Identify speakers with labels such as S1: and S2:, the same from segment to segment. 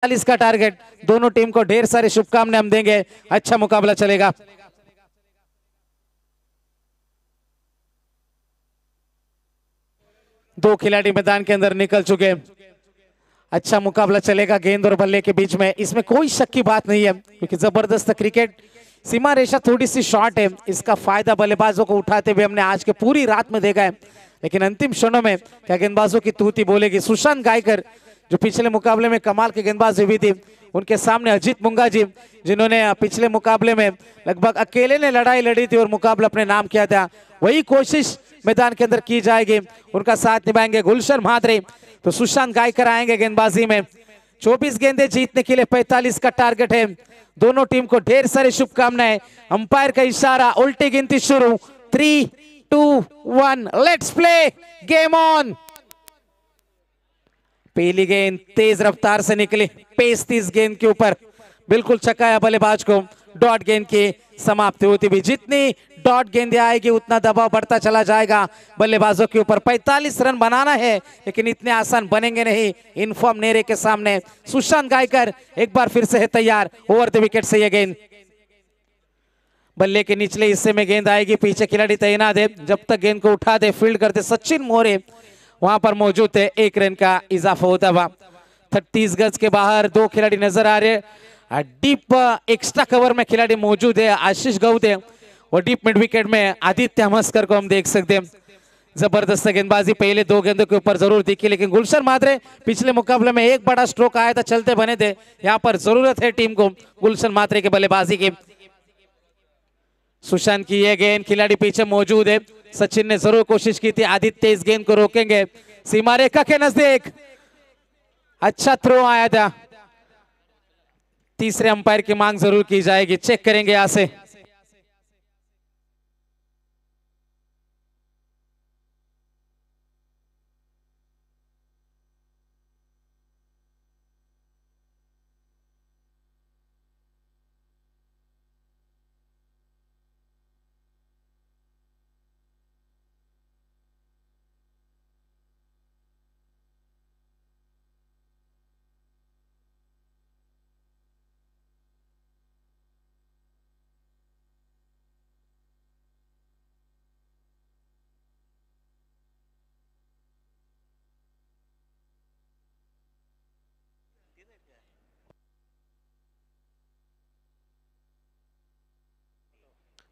S1: 40 का टारगेट। दोनों टीम को ढेर सारी शुभकामनाएं हम देंगे, अच्छा मुकाबला चलेगा। दो खिलाड़ी मैदान के अंदर निकल चुके, अच्छा मुकाबला चलेगा गेंद और बल्ले के बीच में, इसमें कोई शक की बात नहीं है, क्योंकि जबरदस्त क्रिकेट। सीमा रेखा थोड़ी सी शॉर्ट है, इसका फायदा बल्लेबाजों को उठाते हुए हमने आज के पूरी रात में देखा है, लेकिन अंतिम क्षणों में क्या गेंदबाजों की तूती बोलेगी। सुशांत गायकर जो पिछले मुकाबले में कमाल की गेंदबाजी हुई थी, उनके सामने अजीत मुंगा जी जिन्होंने पिछले मुकाबले में लगभग अकेले ने लड़ाई लड़ी थी और मुकाबला अपने नाम किया था, वही कोशिश मैदान के अंदर की जाएगी। उनका साथ निभाएंगे गुलशन म्हात्रे, तो सुशांत गायकर आएंगे गेंदबाजी में। 24 गेंदें जीतने के लिए 45 का टारगेट है। दोनों टीम को ढेर सारी शुभकामनाएं। अंपायर का इशारा, उल्टी गिनती शुरू। 3, 2, 1 लेट्स प्ले, गेम ऑन। पहली गेंद तेज रफ्तार से निकली, पेस थी इस गेंद के ऊपर, बिल्कुल छकाया बल्लेबाज को। डॉट गेंद की समाप्ति होती भी, जितनी डॉट गेंद आएगी उतना दबाव बढ़ता चला जाएगा बल्लेबाजों के ऊपर। 45 रन बनाना है, लेकिन इतने आसान बनेंगे नहीं इनफॉर्म नेरे के सामने। सुशांत गायकर एक बार फिर से है तैयार, ओवर द विकेट से यह गेंद। बल्ले के निचले हिस्से में गेंद आएगी, पीछे खिलाड़ी तैनात है, जब तक गेंद को उठा दे फील्ड करते सचिन मोरे वहां पर मौजूद है। 1 रन का इजाफा होता हुआ। 30 गज के बाहर दो खिलाड़ी नजर आ रहे, डीप एक्स्ट्रा कवर में खिलाड़ी मौजूद है आशीष गौते, और डीप मिड विकेट में आदित्य हमस्कर को हम देख सकते हैं। जबरदस्त गेंदबाजी पहले 2 गेंदों के ऊपर जरूर दिखी, लेकिन गुलशन म्हात्रे पिछले मुकाबले में एक बड़ा स्ट्रोक आया था, चलते बने थे। यहां पर जरूरत है टीम को गुलशन म्हात्रे के बल्लेबाजी की। सुशांत की यह गेंद, खिलाड़ी पीछे मौजूद है, सचिन ने जरूर कोशिश की थी, आदित्य इस गेंद को रोकेंगे। सीमा रेखा के नजदीक अच्छा थ्रो आया था, तीसरे अंपायर की मांग जरूर की जाएगी, चेक करेंगे यहां से।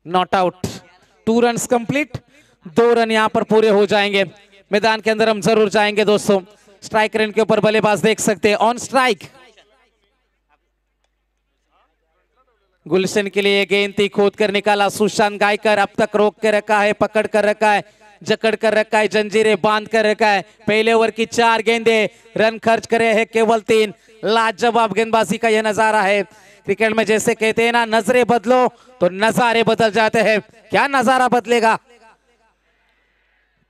S1: Not out, 2 run complete, 2 run यहां पर पूरे हो जाएंगे। मैदान के अंदर हम जरूर जाएंगे दोस्तों। स्ट्राइक रेंज के ऊपर बल्लेबाज देख सकते हैं, ऑन स्ट्राइक। गुलशन के लिए गेंद थी, खोद कर निकाला सुशांत गायकर, अब तक रोक के रखा है, पकड़ कर रखा है, जकड़ कर रखा है, जंजीरें बांध कर रखा है। पहले ओवर की 4 गेंदें, रन खर्च करे हैं केवल 3। लाजवाब गेंदबाजी का यह नजारा है। क्रिकेट में जैसे कहते हैं ना, नजरें बदलो तो नजारे बदल जाते हैं। क्या नजारा बदलेगा।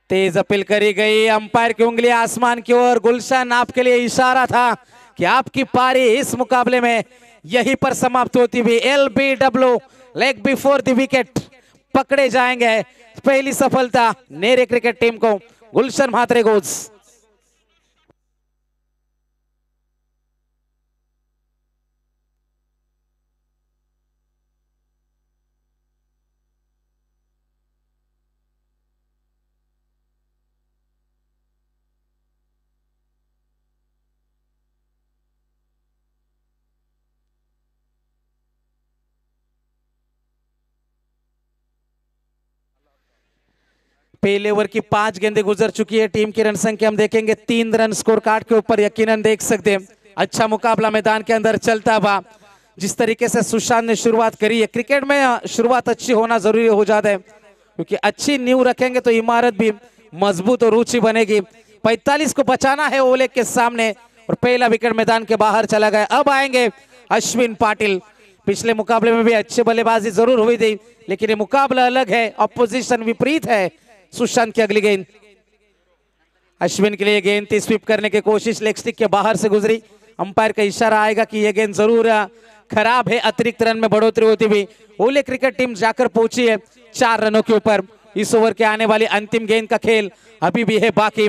S1: तेज अपील करी गई, अंपायर की उंगली आसमान की ओर। गुलशन, आपके लिए इशारा था कि आपकी पारी इस मुकाबले में यहीं पर समाप्त होती हुई। LBW, leg before the wicket, पकड़े जाएंगे। पहली सफलता नेरे क्रिकेट टीम को, गुलशन म्हात्रे गोज। पहले ओवर की 5 गेंदें गुजर चुकी है। टीम की रन संख्या हम देखेंगे 3 रन स्कोर कार्ड के ऊपर यकीनन देख सकते हैं। अच्छा मुकाबला मैदान के अंदर चलता हुआ। जिस तरीके से सुशांत ने शुरुआत करी है, क्रिकेट में शुरुआत अच्छी होना जरूरी हो जाता है, क्योंकि अच्छी नींव रखेंगे तो इमारत भी मजबूत और ऊंची बनेगी। 45 को बचाना है ओले के सामने, और पहला विकेट मैदान के बाहर चला गया। अब आएंगे अश्विन पाटिल। पिछले मुकाबले में भी अच्छी बल्लेबाजी जरूर हुई थी, लेकिन ये मुकाबला अलग है, ऑपोजिशन विपरीत है। सुशांत की अगली गेंद, अश्विन के लिए गेंद थी, स्वीप करने की कोशिश, लेग स्टिक के बाहर से गुजरी। अंपायर का इशारा आएगा कि यह गेंद जरूर खराब है, अतिरिक्त रन में बढ़ोतरी होती हुई ओले क्रिकेट टीम जाकर पहुंची है 4 रनों के ऊपर। इस ओवर के आने वाली अंतिम गेंद का खेल अभी भी है बाकी।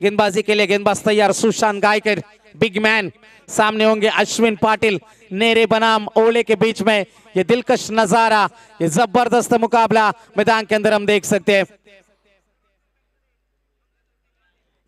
S1: गेंदबाजी के लिए गेंदबाज तैयार, सुशांत गायकर बिग मैन सामने होंगे अश्विन पाटिल, नेरे बनाम ओले के बीच में ये दिलकश नजारा, ये जबरदस्त मुकाबला मैदान के अंदर हम देख सकते हैं।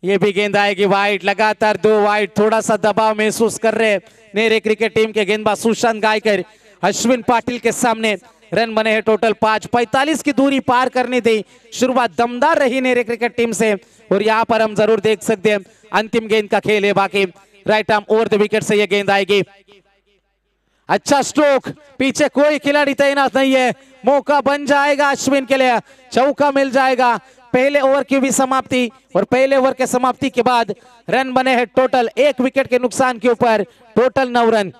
S1: ये भी गेंद आएगी वाइड, लगातार 2 वाइड, थोड़ा सा दबाव महसूस कर रहे नेरे क्रिकेट टीम के गेंदबाज सुशांत गायकर। अश्विन पाटिल के सामने रन बने हैं टोटल 5, 45 की दूरी पार करनी थी। शुरुआत दमदार रही नेरे क्रिकेट टीम से और यहां पर हम जरूर देख सकते हैं अंतिम गेंद का खेल है बाकी। Right arm over the wicket से ये गेंद आएगी। अच्छा स्ट्रोक, पीछे कोई खिलाड़ी तैनात नहीं है, मौका बन जाएगा अश्विन के लिए, चौका मिल जाएगा। पहले ओवर की भी समाप्ति और पहले ओवर के समाप्ति के बाद रन बने हैं टोटल 1 विकेट के नुकसान के ऊपर टोटल 9 रन।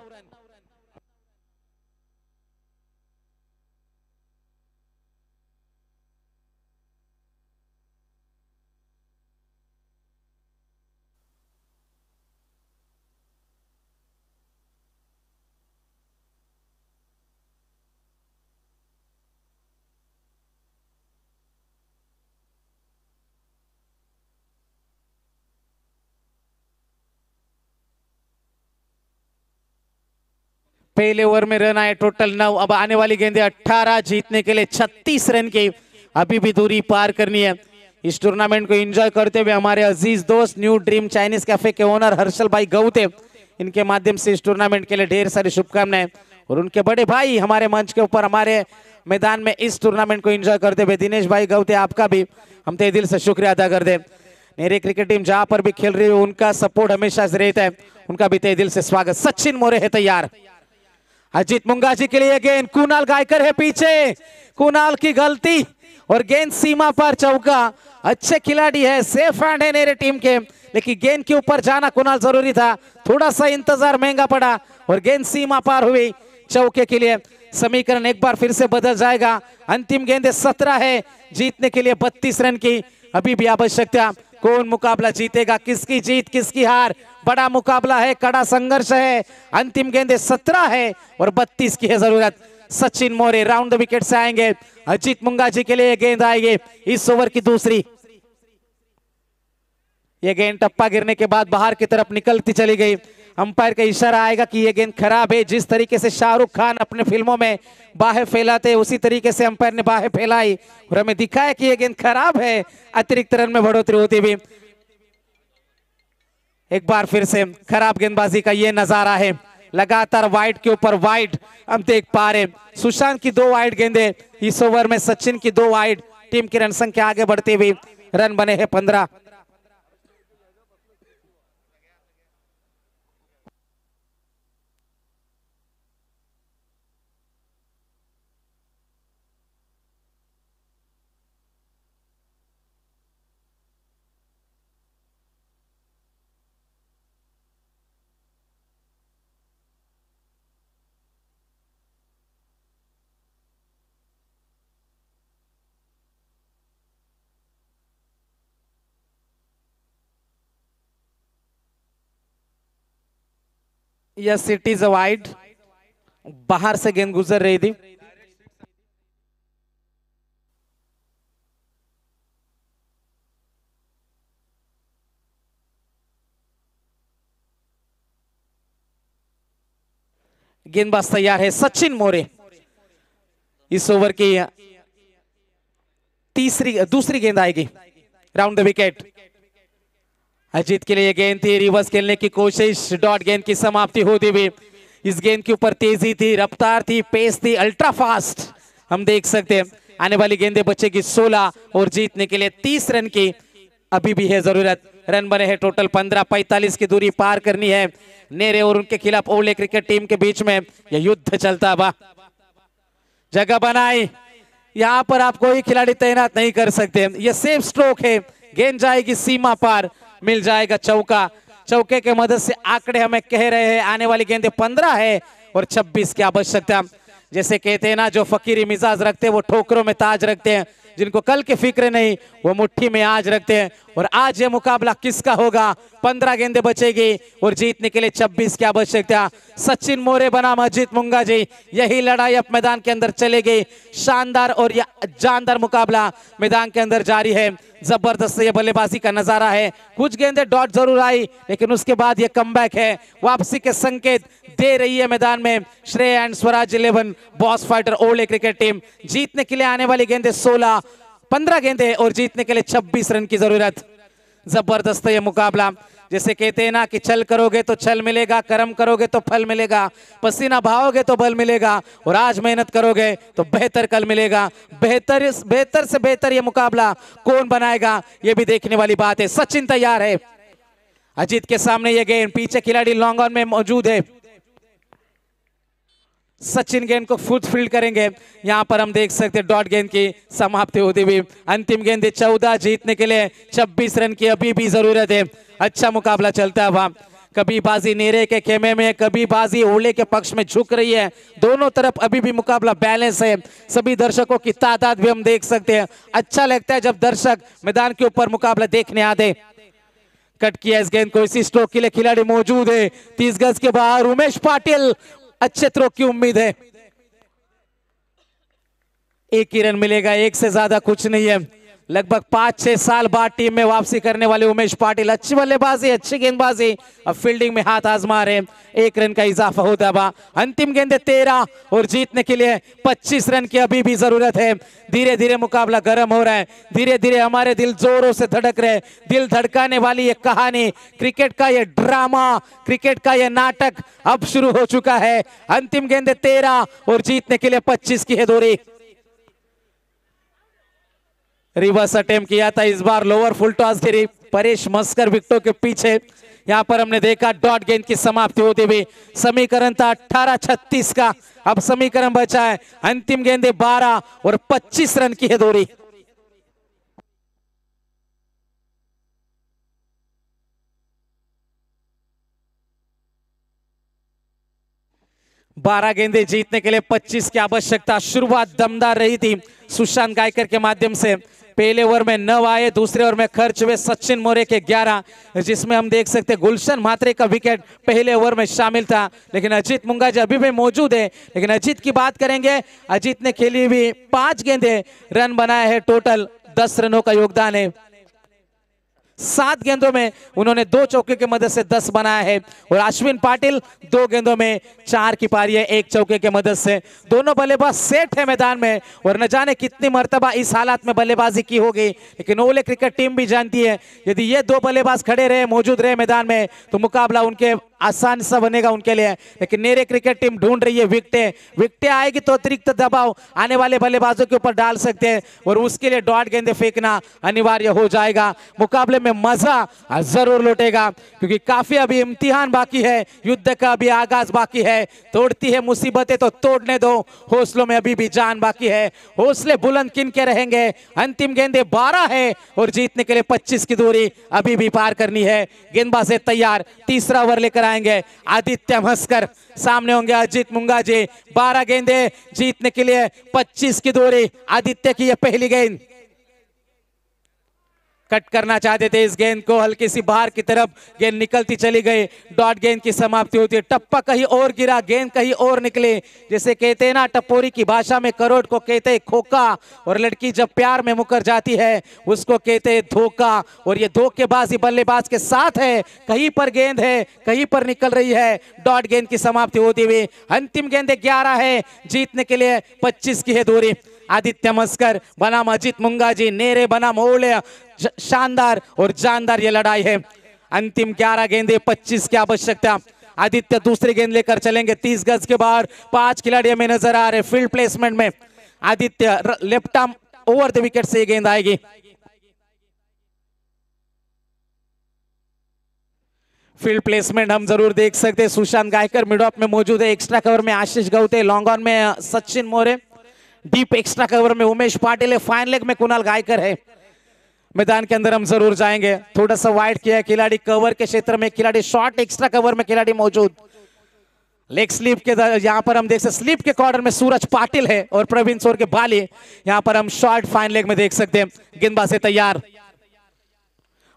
S1: पहले ओवर में रन आए टोटल 9, अब आने वाली गेंदें 18, जीतने के लिए 36 रन की अभी भी दूरी पार करनी है। इस टूर्नामेंट को एंजॉय करते हुए हमारे अजीज दोस्त न्यू ड्रीम चाइनीज कैफे के ओनर हर्षल भाई गौते, इनके माध्यम से इस टूर्नामेंट के लिए ढेर सारी शुभकामनाएं। और उनके बड़े भाई हमारे मंच के ऊपर हमारे मैदान में इस टूर्नामेंट को एंजॉय करते हुए दिनेश भाई गौते, आपका भी हम तहे दिल से शुक्रिया अदा कर दे। नेरे क्रिकेट टीम जहां पर भी खेल रही है उनका सपोर्ट हमेशा से रहता है, उनका भी तहे दिल से स्वागत। सचिन मोरे है तैयार, अजीत मुंगाजी के लिए गेंद, कुणाल गायकर है पीछे, कुणाल की गलती और गेंद सीमा पर चौका। अच्छे खिलाड़ी है, सेफ हैंड है नेरे टीम के, लेकिन गेंद के ऊपर जाना कुणाल जरूरी था, थोड़ा सा इंतजार महंगा पड़ा और गेंद सीमा पार हुई चौके के लिए। समीकरण एक बार फिर से बदल जाएगा। अंतिम गेंद 17 है, जीतने के लिए 32 रन की अभी भी आवश्यकता। कौन मुकाबला जीतेगा, किसकी जीत किसकी हार, बड़ा मुकाबला है, कड़ा संघर्ष है। अंतिम गेंदे 17 है और 32 की है जरूरत। Sachin More round the wicket से आएंगे, अजीत मुंगाजी के लिए गेंद आएगी इस ओवर की दूसरी। ये गेंद टप्पा गिरने के बाद बाहर की तरफ निकलती चली गई। अंपायर का इशारा आएगा कि ये गेंद खराब है। जिस तरीके से शाहरुख खान अपने फिल्मों में बाहें फैलाते उसी तरीके से अंपायर ने बाहें फैलाई और हमें दिखाया कि ये गेंद खराब है, अतिरिक्त रन में बढ़ोतरी होती भी। एक बार फिर से खराब गेंदबाजी का ये नजारा है, लगातार वाइड के ऊपर वाइड हम देख पा रहे। सुशांत की 2 वाइड गेंदे इस ओवर में, सचिन की 2 वाइड, टीम की रन संख्या आगे बढ़ती हुई, रन बने हैं 15। Yes it is a wide, बाहर से गेंद गुजर रही थी। गेंदबाज तैयार है सचिन मोरे। इस ओवर की दूसरी गेंद आएगी राउंड द विकेट। अजीत के लिए गेंद थी, रिवर्स खेलने की कोशिश, डॉट गेंद की समाप्ति होती हुई। इस गेंद के ऊपर तेजी थी, रफ्तार थी, पेस थी, अल्ट्रा फास्ट हम देख सकते हैं। आने वाली गेंदें बचेगी 16 और जीतने के लिए 30 रन की अभी भी है जरूरत। रन बने हैं टोटल 15, 45 की दूरी पार करनी है। नेरे और उनके खिलाफ ओले क्रिकेट टीम के बीच में यह युद्ध चलता बा। जगह बनाई, यहां पर आप कोई खिलाड़ी तैनात नहीं कर सकते। यह सेफ स्ट्रोक है, गेंद जाएगी सीमा पार, मिल जाएगा चौका। चौके के मदद से आंकड़े हमें कह रहे हैं आने वाली गेंदें 15 है और 26 की आवश्यकता। जैसे कहते हैं ना, जो फकीरी मिजाज रखते हैं वो ठोकरों में ताज रखते हैं। जिनको कल की फिक्र नहीं, वो मुट्ठी में आज रखते हैं। और आज ये मुकाबला किसका होगा? 15 गेंदें बचेगी और जीतने के लिए 26 की आवश्यकता। सचिन मोरे बनाम अजीत मुंगा जी, यही लड़ाई अब मैदान के अंदर चलेगी। शानदार और जानदार मुकाबला मैदान के अंदर जारी है। जबरदस्त ये बल्लेबाजी का नजारा है। कुछ गेंदें डॉट जरूर आई, लेकिन उसके बाद ये कमबैक है, वापसी के संकेत दे रही है मैदान में श्रेय एंड स्वराज 11 बॉस फाइटर ओले क्रिकेट टीम। जीतने के लिए आने वाली गेंदें 16, 15 गेंदें और जीतने के लिए 26 रन की जरूरत। जबरदस्त ये मुकाबला। जैसे कहते हैं ना कि छल करोगे तो छल मिलेगा, कर्म करोगे तो फल मिलेगा, पसीना बहाओगे तो बल मिलेगा, और आज मेहनत करोगे तो बेहतर कल मिलेगा। बेहतर से बेहतर ये मुकाबला कौन बनाएगा, ये भी देखने वाली बात है। सचिन तैयार है, अजीत के सामने ये गेंद, पीछे खिलाड़ी लॉन्ग ऑन में मौजूद है। सचिन गेंद को फुट फील्ड करेंगे। यहां पर हम देख सकते हैं डॉट गेंद की समाप्ति होती हुई। अंतिम गेंद 14, जीतने के लिए 26 रन की अभी भी जरूरत है। अच्छा मुकाबला चलता है वहां, कभी बाजी नेरे के खेमे में, कभी बाजी ओले के पक्ष में झुक रही है। दोनों तरफ अभी भी मुकाबला बैलेंस है। सभी दर्शकों की तादाद भी हम देख सकते हैं। अच्छा लगता है जब दर्शक मैदान के ऊपर मुकाबला देखने आते। कट किया इस गेंद को, इसी स्ट्रोक के लिए खिलाड़ी मौजूद है 30 गज के बाहर। उमेश पाटिल, अच्छे थ्रो की उम्मीद है। एक ही रन मिलेगा, एक से ज्यादा कुछ नहीं है। लगभग 5-6 साल बाद टीम में वापसी करने वाले उमेश पाटिल, अच्छी बल्लेबाजी, अच्छी गेंदबाजी, अब फील्डिंग में हाथ आजमा रहे। 1 रन का इजाफा होता है। अंतिम गेंद 13 और जीतने के लिए 25 रन की अभी भी जरूरत है। धीरे धीरे मुकाबला गर्म हो रहा है, धीरे धीरे हमारे दिल जोरों से धड़क रहे। दिल धड़काने वाली ये कहानी, क्रिकेट का ये ड्रामा, क्रिकेट का ये नाटक अब शुरू हो चुका है। अंतिम गेंद 13 और जीतने के लिए 25 की है दूरी। रिवर्स अटेम्प्ट किया था इस बार, लोअर फुल टॉस गिरी परेश मस्कर विकेटों के पीछे। यहां पर हमने देखा डॉट गेंद की समाप्ति होती हुई। समीकरण था 18-36 का, अब समीकरण बचा है अंतिम गेंदे 12 और 25 रन की है दूरी। बारह गेंदे जीतने के लिए 25 की आवश्यकता। शुरुआत दमदार रही थी सुशांत गायकर के माध्यम से। पहले ओवर में 9 आए, दूसरे ओवर में खर्च हुए सचिन मोरे के 11, जिसमें हम देख सकते गुलशन म्हात्रे का विकेट पहले ओवर में शामिल था। लेकिन अजीत मुंगाजी अभी भी मौजूद है। लेकिन अजीत की बात करेंगे, अजीत ने खेली हुई 5 गेंदे, रन बनाए हैं, टोटल 10 रनों का योगदान है। 7 गेंदों में उन्होंने 2 चौके की मदद से 10 बनाया है। और अश्विन पाटिल 2 गेंदों में 4 की पारी है, 1 चौके की मदद से। दोनों बल्लेबाज सेट है मैदान में, और न जाने कितनी मर्तबा इस हालात में बल्लेबाजी की होगी। लेकिन ओले क्रिकेट टीम भी जानती है, यदि ये 2 बल्लेबाज खड़े रहे, मौजूद रहे मैदान में, तो मुकाबला उनके आसान सा बनेगा उनके लिए। लेकिन नेरे क्रिकेट टीम ढूंढ रही है विकेटें आएगी तो अतिरिक्त दबाव आने वाले बल्लेबाजों के ऊपर डाल सकते हैं, और उसके लिए डॉट गेंदे फेंकना अनिवार्य हो जाएगा। मुकाबले में मजा जरूर लौटेगा, क्योंकि काफी अभी इम्तिहान बाकी है, युद्ध का अभी आगाज बाकी है। तोड़ती है मुसीबतें तो तोड़ने दो, हौसलों में अभी भी जान बाकी है। हौसले बुलंद किन के रहेंगे। अंतिम गेंदे 12 है और जीतने के लिए 25 की दूरी अभी भी पार करनी है। गेंदबाज तैयार, तीसरा ओवर लेकर आएंगे आदित्य मस्कर, सामने होंगे अजीत मुंगाजी। 12 गेंदे जीतने के लिए 25 की दूरी। आदित्य की यह पहली गेंद, कट करना चाहते थे इस गेंद को, हल्की सी बाहर की तरफ गेंद निकलती चली गई। डॉट गेंद की समाप्ति होती है। टप्पा कहीं और गिरा, गेंद कहीं और निकले। जैसे कहते हैं ना टपोरी की भाषा में, करोड़ को कहते हैं खोका, और लड़की जब प्यार में मुकर जाती है उसको कहते हैं धोखा। और ये धोखेबाजी बल्लेबाज के साथ है, कहीं पर गेंद है, कहीं पर निकल रही है। डॉट गेंद की समाप्ति होती हुई अंतिम गेंद 11 है, जीतने के लिए 25 की है दूरी। आदित्य मस्कर बनाम अजीत मुंगाजी, नेरे बनाम ओले, शानदार और जानदार ये लड़ाई है। अंतिम 11 गेंदे 25 की आवश्यकता। आदित्य दूसरी गेंद लेकर चलेंगे 30 गज के बाहर। 5 खिलाड़ी हमें नजर आ रहे फील्ड प्लेसमेंट में। Aditya left arm over the wicket से गेंद आएगी। फील्ड प्लेसमेंट हम जरूर देख सकते हैं। सुशांत गायकर मिड ऑफ में मौजूद है, एक्स्ट्रा कवर में आशीष गौते, लॉन्ग ऑन में Sachin More, deep extra cover में उमेश पाटिल है, फाइन लेग में कुणाल गायकर है। मैदान के अंदर हम जरूर जाएंगे। थोड़ा सा वाइड किया है खिलाड़ी, कवर के क्षेत्र में खिलाड़ी, शॉर्ट एक्स्ट्रा कवर में खिलाड़ी मौजूद। लेग स्लीप के यहाँ पर हम देख सकते स्लीप के कॉर्नर में सूरज पाटिल है और प्रवीण सोर के बाली यहाँ पर हम शॉर्ट फाइन लेग में देख सकते हैं। गेंदबाज तैयार,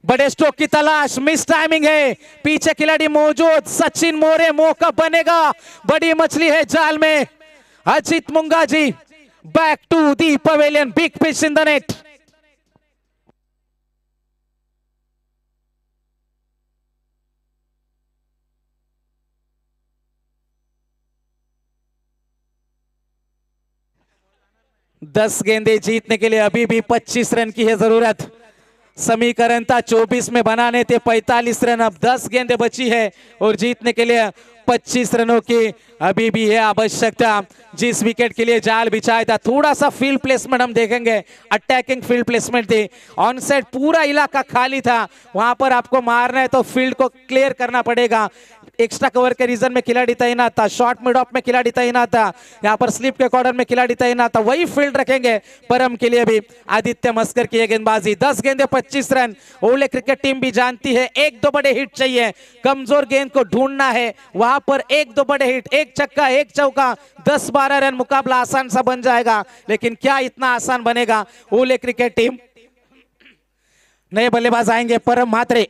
S1: बड़े स्ट्रोक की तलाश, मिस टाइमिंग है, पीछे खिलाड़ी मौजूद, सचिन मोरे, मौका बनेगा, बड़ी मछली है जाल में। Ajit Munga ji back to the pavilion, big pitch in the net. दस गेंदे जीतने के लिए अभी भी 25 रन की है जरूरत। समीकरण था 24 में बनाने थे 45 रन, अब 10 गेंदें बची है और जीतने के लिए 25 रनों की अभी भी है आवश्यकता। जिस विकेट के लिए जाल बिछाया था, थोड़ा सा फील्ड प्लेसमेंट हम देखेंगे, अटैकिंग फील्ड प्लेसमेंट थी, ऑन साइड पूरा इलाका खाली था, वहां पर आपको मारना है तो फील्ड को क्लियर करना पड़ेगा। एक्स्ट्रा कवर के रीजन में खिलाड़ी तैनात था, शॉर्ट मिड ऑफ में खिलाड़ी तैनात था, यहाँ पर स्लिप के कॉर्नर में खिलाड़ी तैनात था, वही फील्ड रखेंगे परम के लिए भी। आदित्य मस्कर की गेंदबाजी, 10 गेंदे 25 रन। ओले क्रिकेट टीम भी जानती है एक दो बड़े हिट चाहिए, कमजोर गेंद को ढूंढना है, वहां पर एक दो बड़े हिट, एक छक्का एक चौका, 10-12 रन, मुकाबला आसान सा बन जाएगा। लेकिन क्या इतना आसान बनेगा? ओले क्रिकेट टीम, नए बल्लेबाज आएंगे, परम म्हात्रे,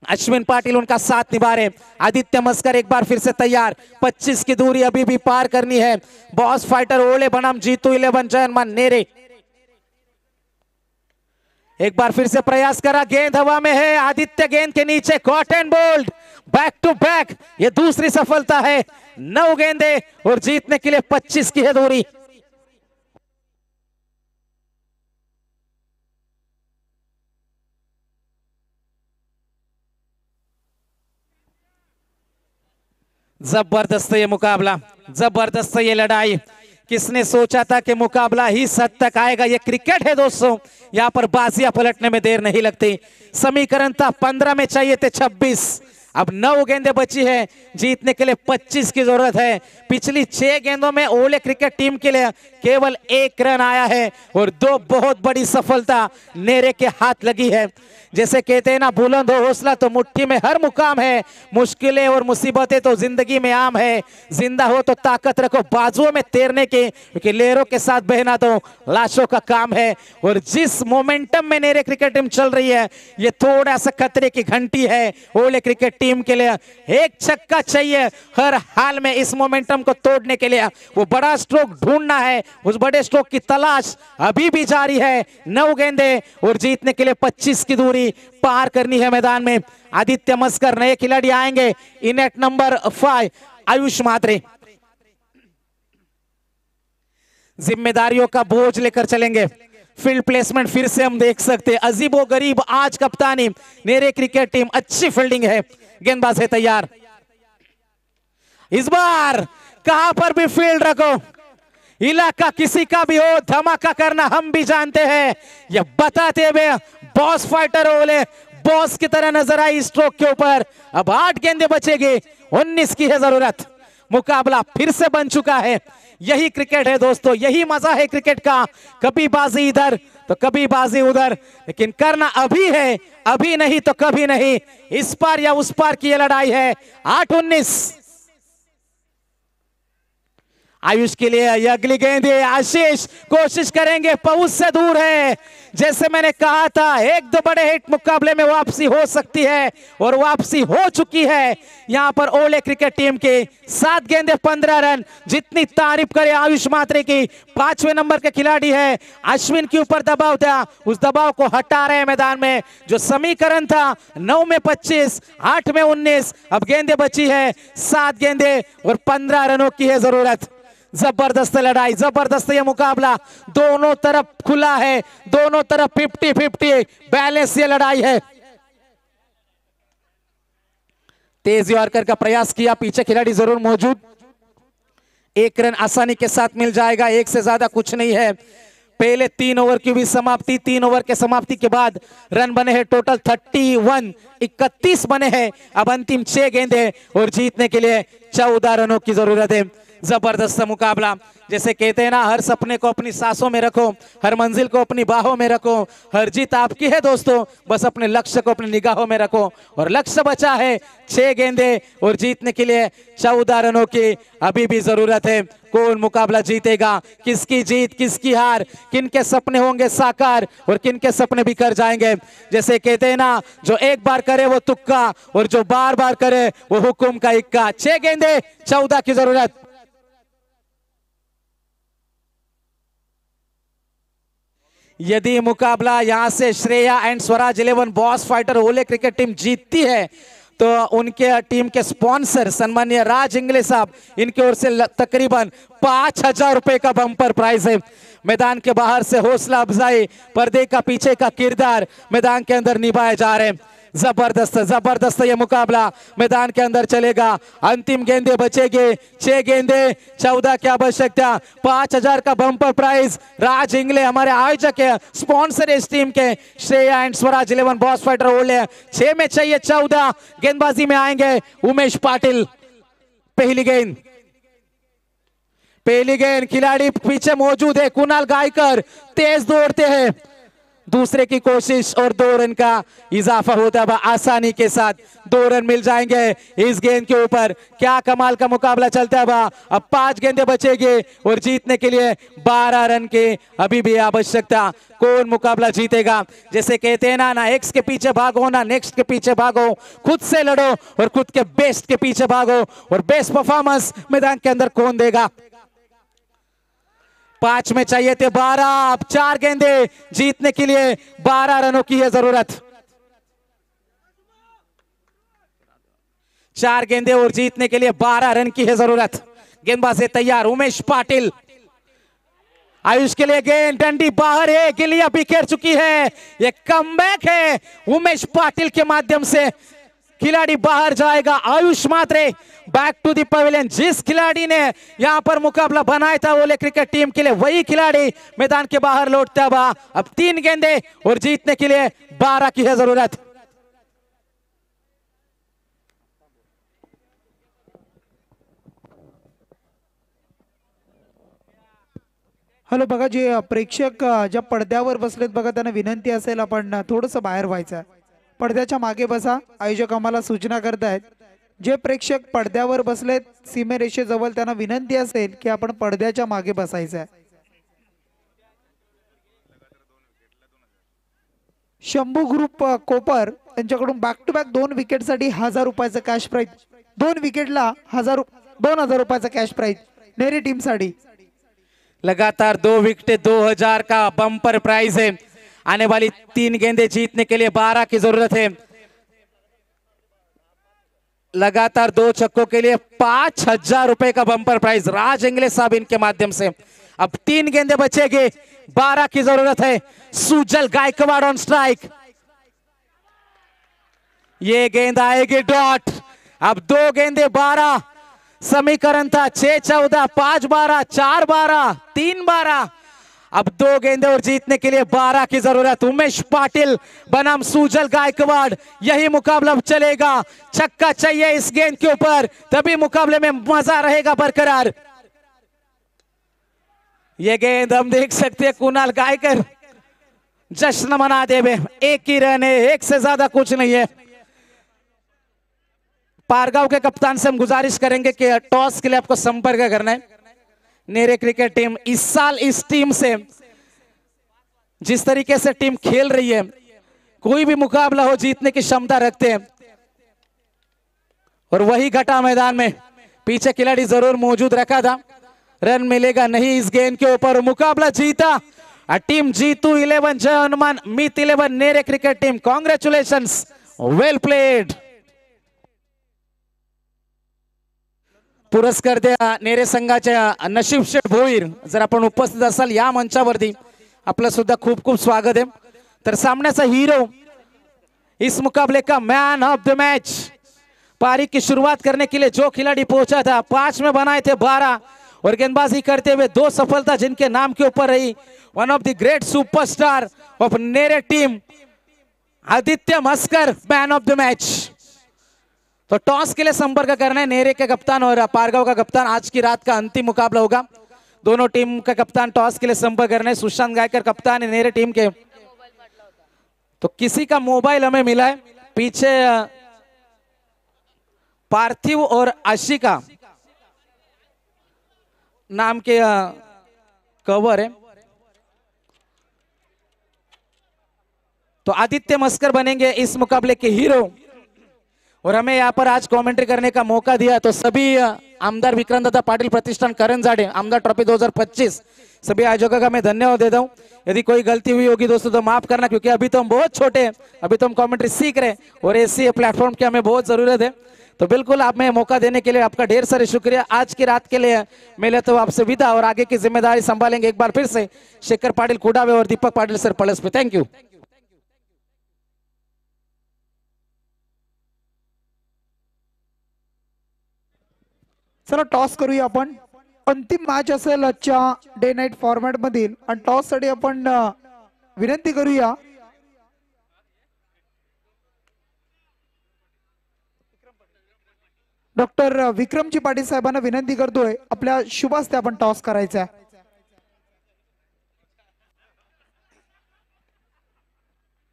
S1: अश्विन पाटिल उनका साथ निभा रहे। आदित्य मस्कर एक बार फिर से तैयार, 25 की दूरी अभी भी पार करनी है। बॉस फाइटर ओले बनाम जीतू 11 जयमान नेरे, एक बार फिर से प्रयास करा, गेंद हवा में है, आदित्य गेंद के नीचे, caught and bowled, back to back, ये दूसरी सफलता है। 9 गेंदे और जीतने के लिए 25 की है दूरी। जबरदस्त ये मुकाबला, जबरदस्त ये लड़ाई। किसने सोचा था कि मुकाबला ही हद तक आएगा? ये क्रिकेट है दोस्तों, यहाँ पर बाजियां पलटने में देर नहीं लगती। समीकरण था 15 में चाहिए थे 26, अब 9 गेंदें बची है, जीतने के लिए 25 की जरूरत है। पिछली 6 गेंदों में ओले क्रिकेट टीम के लिए केवल 1 रन आया है और 2 बहुत बड़ी सफलता नेरे के हाथ लगी है। जैसे कहते हैं ना, बुलंद हो हौसला तो मुट्ठी में हर मुकाम है, मुश्किलें और मुसीबतें तो जिंदगी में आम है, जिंदा हो तो ताकत रखो बाजुओं में तैरने की, क्योंकि लहरों के साथ बहना तो लाशों का काम है। और जिस मोमेंटम में नेरे क्रिकेट टीम चल रही है, ये थोड़ा सा खतरे की घंटी है ओले क्रिकेट टीम के लिए। एक छक्का चाहिए हर हाल में इस मोमेंटम को तोड़ने के लिए, वो बड़ा स्ट्रोक ढूंढना है, उस बड़े स्ट्रोक की तलाश अभी भी जारी है। 9 गेंदे और जीतने के लिए 25 की दूरी पार करनी है मैदान में। आदित्य मस्कर, नए खिलाड़ी आएंगे, इनेट नंबर 5 आयुष म्हात्रे, जिम्मेदारियों का बोझ लेकर चलेंगे। फील्ड प्लेसमेंट फिर से हम देख सकते हैं, अजीबो गरीब आज कप्तानी नेरे क्रिकेट टीम, अच्छी फील्डिंग है। गेंदबाज है तैयार, इस बार कहां पर भी फील्ड रखो, इलाका किसी का भी हो, धमाका करना हम भी जानते हैं। यह बताते हुए बॉस फाइटर ओले बॉस की तरह नजर आई स्ट्रोक के ऊपर। अब 8 गेंदें बचेगी, 19 की है जरूरत। मुकाबला फिर से बन चुका है। यही क्रिकेट है दोस्तों, यही मजा है क्रिकेट का, कभी बाजी इधर तो कभी बाजी उधर, लेकिन करना अभी है, अभी नहीं तो कभी नहीं। इस पार या उस पार की ये लड़ाई है। 8-19 आयुष के लिए यह अगली गेंद है। आशीष कोशिश करेंगे, पहुंच से दूर है। जैसे मैंने कहा था, 1-2 बड़े हिट मुकाबले में वापसी हो सकती है और वापसी हो चुकी है यहां पर ओले क्रिकेट टीम के। 7 गेंदे 15 रन। जितनी तारीफ करे आयुष म्हात्रे की, 5वें नंबर के खिलाड़ी है। अश्विन के ऊपर दबाव था, उस दबाव को हटा रहे हैं मैदान में। जो समीकरण था 9 में 25, 8 में 19, अब गेंदे बची है 7 गेंदे और 15 रनों की है जरूरत। जबरदस्त लड़ाई, जबरदस्त ये मुकाबला, दोनों तरफ खुला है, दोनों तरफ 50-50 बैलेंस ये लड़ाई है। तेज यॉर्कर का प्रयास किया, पीछे खिलाड़ी जरूर मौजूद, 1 रन आसानी के साथ मिल जाएगा, 1 से ज्यादा कुछ नहीं है। पहले 3 ओवर की भी समाप्ति, 3 ओवर के समाप्ति के बाद रन बने हैं टोटल 31, 31 बने हैं। अब अंतिम 6 गेंदें और जीतने के लिए 14 रनों की जरूरत है। जबरदस्त मुकाबला। जैसे कहते हैं ना, हर सपने को अपनी सांसों में रखो, हर मंजिल को अपनी बाहों में रखो, हर जीत आपकी है दोस्तों, बस अपने लक्ष्य को अपनी निगाहों में रखो। और लक्ष्य बचा है 6 गेंदे और जीतने के लिए 14 रनों की अभी भी जरूरत है। कौन मुकाबला जीतेगा, किसकी जीत किसकी हार, किनके सपने होंगे साकार और किनके सपने बिखर जाएंगे। जैसे कहते हैं ना, जो एक बार करे वो तुक्का और जो बार बार करे वो हुकुम का इक्का। 6 गेंदे 14 की जरूरत। यदि मुकाबला यहां से Shreya and Swaraj 11 boss fighter ओले क्रिकेट टीम जीतती है तो उनके टीम के स्पॉन्सर सन्माननीय राज इंगले साहब, इनकी ओर से तकरीबन 5,000 रुपए का बम्पर प्राइज है। मैदान के बाहर से हौसला अफजाई, पर्दे का पीछे का किरदार मैदान के अंदर निभाए जा रहे हैं। जबरदस्त जबरदस्त ये मुकाबला मैदान के अंदर चलेगा। अंतिम गेंदे बचेगी, 6 गेंदे 14 की आवश्यकता, 5,000 का बम्पर प्राइज। राज इंगले हमारे आयोजक है, स्पॉन्सर इस टीम के, Shreya and Swaraj 11 boss fighter ओले। 6 में चाहिए 14। गेंदबाजी में आएंगे उमेश पाटिल। पहली गेंद खिलाड़ी पीछे मौजूद है, कुणाल गायकर तेज दौड़ते हैं, दूसरे की कोशिश और 2 रन का इजाफा होता है आसानी के साथ। 2 रन मिल जाएंगे इस गेंद के ऊपर। क्या कमाल का मुकाबला चलता है। अब 5 गेंदें बचेगी और जीतने के लिए 12 रन की अभी भी आवश्यकता। कौन मुकाबला जीतेगा। जैसे कहते हैं ना एक्स के पीछे भागो ना नेक्स्ट के पीछे भागो, खुद से लड़ो और खुद के बेस्ट के पीछे भागो। और बेस्ट परफॉर्मेंस मैदान के अंदर कौन देगा। 5 में चाहिए थे 12, अब 4 गेंदे जीतने के लिए 12 रनों की है जरूरत। 4 गेंदे और जीतने के लिए 12 रन की है जरूरत। गेंदबाज तैयार उमेश पाटिल। आयुष के लिए गेंद, डंडी बाहर है, गिलिया बिखेर चुकी है। यह कमबैक है उमेश पाटिल के माध्यम से। खिलाड़ी बाहर जाएगा, आयुष मात्रे बैक टू द पवेलियन। जिस खिलाड़ी ने यहां पर मुकाबला बनाया था ओले क्रिकेट टीम के लिए, वही खिलाड़ी मैदान के बाहर लौटता हुआ। अब 3 गेंदे और जीतने के लिए 12 की है जरूरत।
S2: हॅलो बघा, जे प्रेक्षक ज्या पडद्यावर बसलेत बघा, त्यांना विनंती असेल आपण थोडंसं बाहेर व्हायचं, पडद्याच्या मागे बसा। आयोजक आम्हाला सूचना करतायत, जे प्रेक्षक पडद्यावर बसलेत सीमेरेषेजवळ त्यांना विनंती असेल की आपण पडद्याच्या मागे बसायचं आहे। शंभू ग्रुप कोपर यांच्याकडून बॅक टू बॅक 2 विकेटसाठी 1,000 रुपयाचं कॅश प्राइज, 2 विकेटला 2,000 रुपयाचं कॅश प्राइज नेरी टीम साठी।
S1: लगातार 2 विकेट 2,000 का बम्पर प्राइज है। आने वाली 3 गेंदे जीतने के लिए 12 की जरूरत है। लगातार 2 छक्कों के लिए 5,000 रुपए का बम्पर प्राइज राज इंगले साहब इनके माध्यम से। अब 3 गेंदे बचेगी, 12 की जरूरत है। सुजल गायकवाड़ ऑन स्ट्राइक। ये गेंद आएगी डॉट। अब 2 गेंदे 12 समीकरण था, 6-14, 5-12, 4-12, 3-12। अब 2 गेंदे और जीतने के लिए 12 की जरूरत। उमेश पाटिल बनाम सुजल गायकवाड़, यही मुकाबला चलेगा। छक्का चाहिए इस गेंद के ऊपर, तभी मुकाबले में मजा रहेगा बरकरार। यह गेंद हम देख सकते हैं, कुणाल गायकर जश्न मना देवे। 1 ही रन है, 1 से ज्यादा कुछ नहीं है। पारगांव के कप्तान से हम गुजारिश करेंगे कि टॉस के लिए आपको संपर्क करना है। नेरे क्रिकेट टीम इस साल इस टीम से जिस तरीके से टीम खेल रही है, कोई भी मुकाबला हो जीतने की क्षमता रखते हैं। और वही घटा मैदान में, पीछे खिलाड़ी जरूर मौजूद रखा था, रन मिलेगा नहीं इस गेंद के ऊपर। मुकाबला जीता टीम जीतू 11 जय हनुमान मीत 11 नेरे क्रिकेट टीम। कॉन्ग्रेचुलेशंस, वेल प्लेड। पुरस्कार द्या नेरे संघाच्या नशीब शेठ भोईर, जर आपण उपस्थित असाल या मंचावरती आपलं सुद्धा खूप खूप स्वागत है। तर सामन्याचा हीरो, इस मुकाबले का मैन ऑफ द मैच, पारी की शुरुआत करने के लिए जो खिलाड़ी पहुंचा था, 5 में बनाए थे 12 और गेंदबाजी करते हुए 2 सफलता जिनके नाम के ऊपर रही। One of the great superstar of Nere team Aditya Maskar, man of the match. तो टॉस के लिए संपर्क करना है नेरे के कप्तान और पारगांव का कप्तान। आज की रात का अंतिम मुकाबला होगा। दोनों टीम का कप्तान टॉस के लिए संपर्क करना है। सुशांत गायकर कप्तान है नेरे टीम के। तो किसी का मोबाइल हमें मिला है पीछे, पार्थिव और आशिका नाम के कवर है। तो आदित्य मस्कर बनेंगे इस मुकाबले के हीरो और हमें यहाँ पर आज कमेंट्री करने का मौका दिया। तो सभी आमदार विक्रांत दादा पाटिल प्रतिष्ठान करण जाड़े आमदार ट्रॉफी 2025 सभी आयोजकों का मैं धन्यवाद देता हूँ। यदि कोई गलती हुई होगी दोस्तों तो माफ करना, क्योंकि अभी तो हम बहुत छोटे हैं, अभी तो हम कमेंट्री सीख रहे हैं और ऐसी प्लेटफॉर्म की हमें बहुत जरूरत है। तो बिल्कुल आप में मौका देने के लिए आपका ढेर सारे शुक्रिया। आज की रात के लिए मैं लेता हूं आपसे विदा और आगे की जिम्मेदारी संभालेंगे एक बार फिर से शेखर पाटिल कुडावे और Deepak Patil sir plus pay. Thank you.
S2: चला टॉस करूया आपण। अंतिम मॅच असेल आजच्या डे नाईट फॉर्मॅट मधील आणि टॉस साठी आपण विनंती करूया डॉक्टर विक्रमजी पाटील साहेबांना विनंती करतोय आपल्या शुभ हस्ते आपण टॉस करायचा आहे।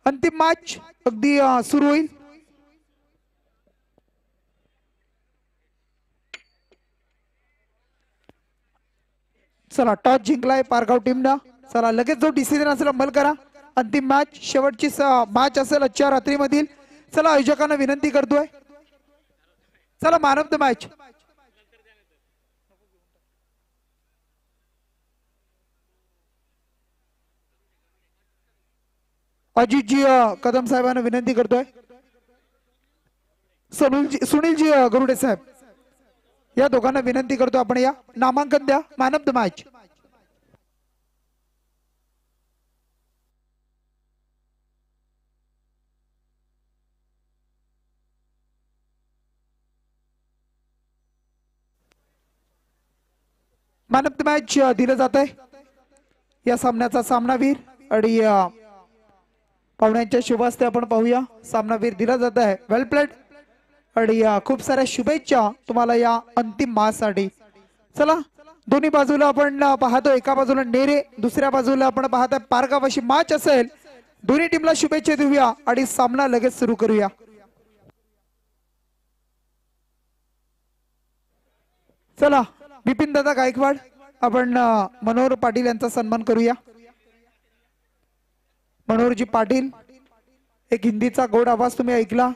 S2: अंतिम मॅच अगदी सुरू होईल। चला टॉस जिंकलाय पारगाव टीमनं। चला लगेच जो डिसिजन असेल अंमल करा। अंतिम मॅच शेवटची मॅच असेल आजच्या रात्रीमधील। चला आयोजकांना विनंती करतोय, चला man of the match Ajitji Kadam साहेबांना विनंती करतोय। सुनीलजी गरुडे साहेब या दोघांना विनंती करतो आपण या नामांकन द्या man of the match. Man of the match दिलं जात आहे या सामन्याचा सामनावीर आणि पाहुण्यांच्या शुभ हस्ते आपण पाहूया सामनावीर दिला जात आहे। वेल प्लेड आणि खूप साऱ्या शुभेच्छा तुम्हाला या अंतिम मॅचसाठी। चला दोन्ही बाजूला आपण पाहतो, एका बाजूला नेरे दुसऱ्या बाजूला आपण पाहताय पारगाव अशी मॅच असेल। दोन्ही टीमला शुभेच्छा देऊया आणि सामना लगेच सुरू करूया। चला बिपिन दादा गायकवाड आपण मनोहर पाटील यांचा सन्मान करूया। मनोहरजी पाटील, एक हिंदीचा गोड आवाज तुम्ही ऐकला।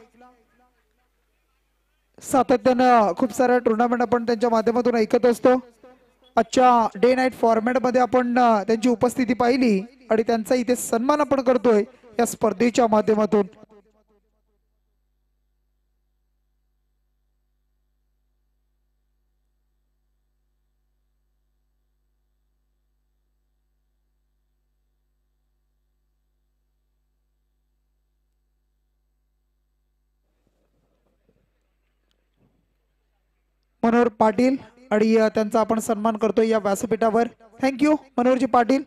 S2: सातत्यानं खूप साऱ्या टुर्नामेंट आपण त्यांच्या माध्यमातून ऐकत असतो। आजच्या डे नाईट फॉर्मॅट मध्ये आपण त्यांची उपस्थिती पाहिली आणि त्यांचा इथे सन्मान आपण करतोय या स्पर्धेच्या माध्यमातून। मनोहर पाटील आणि त्यांचा आपण सन्मान करतोय या व्यासपीठावर। थँक्यू मनोहरजी पाटील।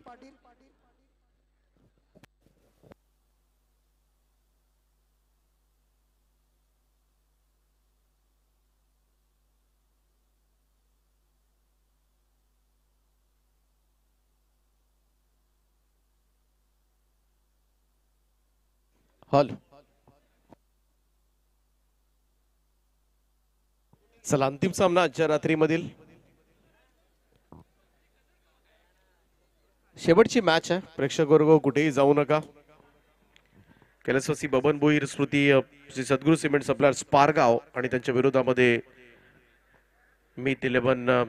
S3: हॉल चला अंतिम सामना आजच्या रात्रीमधील शेवटची मॅच आहे। प्रेक्षक वर्ग कुठेही जाऊ नका। कैलासवासी बबन भोईर स्मृती श्री सद्गुरू सिमेंट सप्लायर्स पारगाव आणि त्यांच्या विरोधामध्ये मीत 11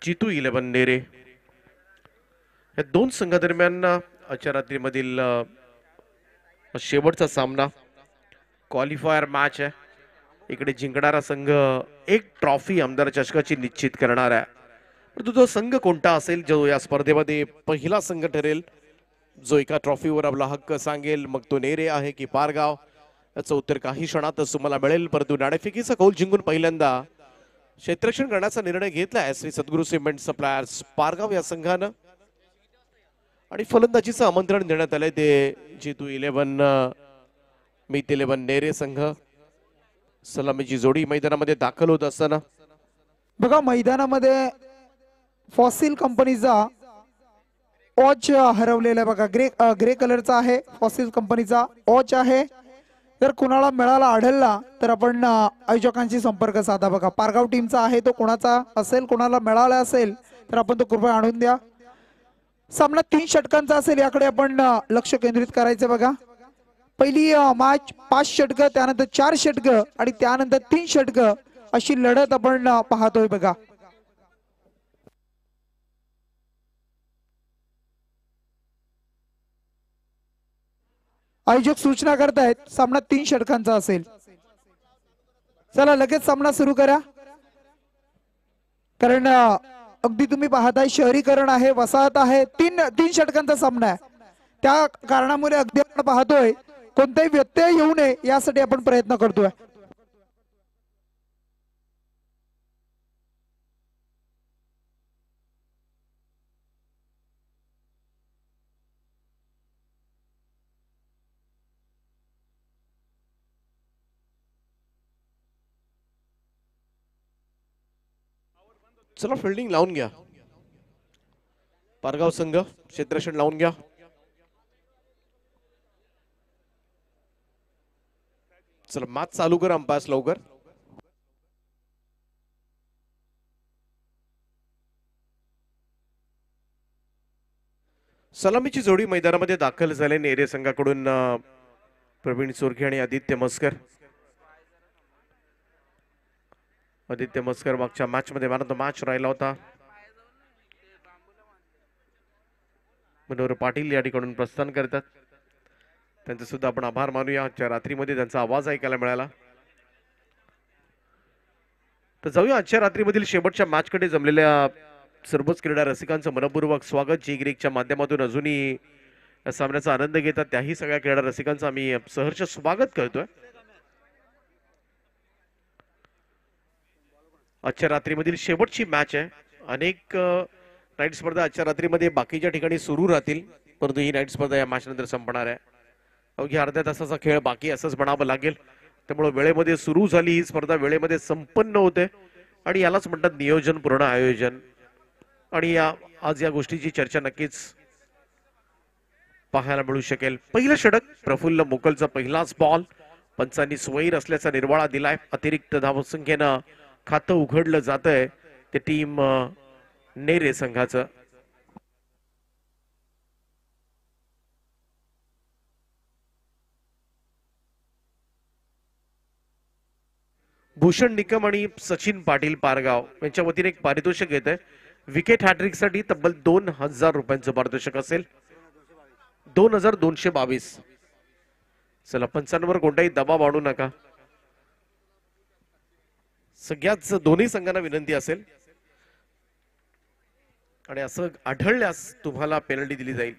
S3: जीतू 11 नेरे या दोन संघादरम्यान आजच्या रात्रीमधील शेवटचा सामना क्वालिफायर मॅच आहे। इकडे जिंकणारा संघ एक ट्रॉफी आमदार चषकाची निश्चित करणार आहे। परंतु तो संघ कोणता असेल जो या स्पर्धेमध्ये पहिला संघ ठरेल, जो एका ट्रॉफीवर आपला हक्क सांगेल, मग तो नेरे आहे की पारगाव, याचं उत्तर काही क्षणातच तुम्हाला मिळेल। परंतु नाणेफेकीचा कौल जिंकून पहिल्यांदा क्षेत्ररक्षण करण्याचा निर्णय घेतला आहे श्री सद्गुरू सिमेंट सप्लायर्स पारगाव या संघानं आणि फलंदाजीचं आमंत्रण देण्यात आलंय ते जीतू 11 मीत 11 नेरे संघ। सलामीची जोडी मैदानामध्ये दाखल होत असताना
S2: बघा मैदानामध्ये फॉसिल कंपनीचा वॉच हरवलेला आहे बघा. ग्रे कलरचा आहे फॉसिल कंपनीचा वॉच आहे. जर कुणाला मिळाला आढळला तर आपण आयोजकांशी संपर्क साधा. बघा पारगाव टीमचा आहे तो, कोणाचा असेल कोणाला मिळाला असेल तर आपण तो कृपया आणून द्या. सामना 3 षटकांचा असेल याकडे आपण लक्ष केंद्रित करायचं. बघा पहिली मॅच 5 षटकं, त्यानंतर 4 षटकं आणि त्यानंतर 3 षटकं अशी लढत आपण पाहतोय. बघा आयोजक सूचना करतायत सामना 3 षटकांचा असेल. चला लगेच सामना सुरू करा, कारण अगदी तुम्ही पाहताय शहरीकरण आहे, वसाहत आहे, 3 षटकांचा सामना आहे. त्या कारणामुळे अगदी आपण पाहतोय कोणताही व्यत्यय येऊ नये यासाठी आपण प्रयत्न करतोय.
S3: चला फिल्डिंग लावून घ्या. पारगाव संघ क्षेत्ररक्षण लावून घ्या. चला मॅच चालू कर अंपायर्स लवकर. सलामीची जोडी मैदानामध्ये दाखल झाले नेरे संघाकडून प्रवीण चोरखे आणि आदित्य मस्कर. आदित्य मस्कर मागच्या मॅच मध्ये मॅन ऑफ द मॅच राहिला होता. मनोहर पाटील या ठिकाणून प्रस्थान करतात, त्यांचे सुद्धा आपण आभार मानूया. आजच्या रात्रीमध्ये त्यांचा आवाज ऐकायला मिळाला. तर जाऊया आजच्या रात्रीमधील शेवटच्या मॅच कडे. जमलेल्या सर्वच क्रीडा रसिकांचं मनपूर्वक स्वागत. जी ग्रीकच्या माध्यमातून अजूनही या सामन्याचा आनंद घेतात त्याही सगळ्या क्रीडा रसिकांचं आम्ही सहर्ष स्वागत करतोय. आजच्या रात्रीमधील शेवटची मॅच आहे. अनेक नाईट स्पर्धा आजच्या रात्रीमध्ये बाकीच्या ठिकाणी सुरू राहतील, परंतु ही नाईट स्पर्धा या मॅच नंतर संपणार आहे. अवघ्या अर्ध्या तासाचा खेळ बाकी असंच म्हणावं लागेल. त्यामुळे वेळेमध्ये सुरू झाली ही स्पर्धा, वेळेमध्ये संपन्न होते आणि यालाच म्हणतात नियोजन पूर्ण आयोजन. आणि आज या गोष्टीची चर्चा नक्कीच पाहायला मिळू शकेल. पहिलं षटक प्रफुल्ल मोकलचा पहिलाच बॉल, पंचांनी स्वैर असल्याचा निर्वाळा दिलाय. अतिरिक्त धावसंख्येनं खातं उघडलं जातंय ते टीम नेरे संघाचं. भूषण निकम आणि सचिन पाटील पारगाव यांच्या वतीने एक पारितोषिक येत आहे. विकेट हॅट्रिक साठी तब्बल 2000 रुपयांचं पारितोषिक असेल. 2222. चला पंचांवर कोणताही दबाव आणू नका. सगळ्याच दोन्ही संघांना विनंती असेल आणि असं आढळल्यास तुम्हाला पेनल्टी दिली जाईल.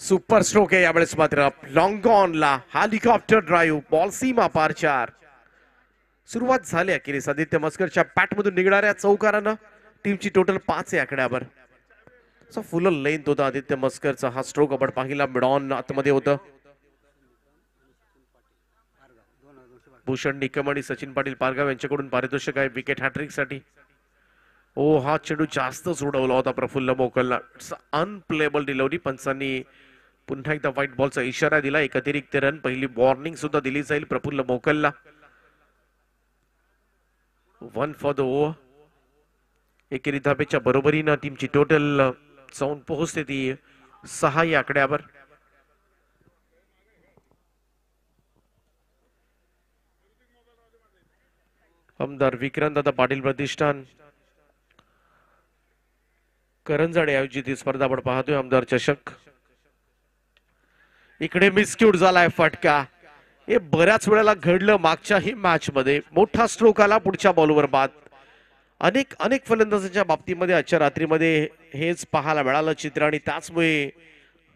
S3: सुपर स्ट्रोक आहे यावेळेस मात्र लॉंग ऑनला हेलिकॉप्टर ड्राईव्ह, बॉल सीमा पार 4. सुरुवात झाली अखेरीस आदित्य मस्करच्या पॅटमधून निघणाऱ्या चौकारानं. टीमची टोटल 5 आहे आकड्यावर. फुल लेंथ होता आदित्य मस्करचा हा स्ट्रोक. आपण पाहिला मिड ऑन आतमध्ये होतं. भूषण निकम आणि सचिन पाटील पारगाव यांच्याकडून पारितोषिक आहे विकेट हॅट्रिक साठी. ओ हा चेंडू जास्तच उडवला होता प्रफुल्ल मोकलला. Unplayable delivery. पंचांनी पुन्हा एकदा व्हाईट बॉलचा इशारा दिला. एक अतिरिक्त रन, पहिली वॉर्निंग सुद्धा दिली जाईल प्रफुल्ल मोकलला. 1 for the over. एकेरी धाब्याच्या बरोबरीनं टीमची टोटल जाऊन पोहोचते ती 6 या आकड्यावर. आमदार विक्रांतदादा पाटील प्रतिष्ठान करंजाडे आयोजित ही स्पर्धा आपण पाहतोय. आमदार चषक. इकडे मिसक्यूट झालाय फटका. हे बऱ्याच वेळेला घडलं मागच्याही मॅच मध्ये. मोठा स्ट्रोक आला पुढच्या बॉलवर बाद. अनेक फलंदाजांच्या बाबतीमध्ये आजच्या रात्रीमध्ये हेच पाहायला मिळालं चित्र आणि त्याचमुळे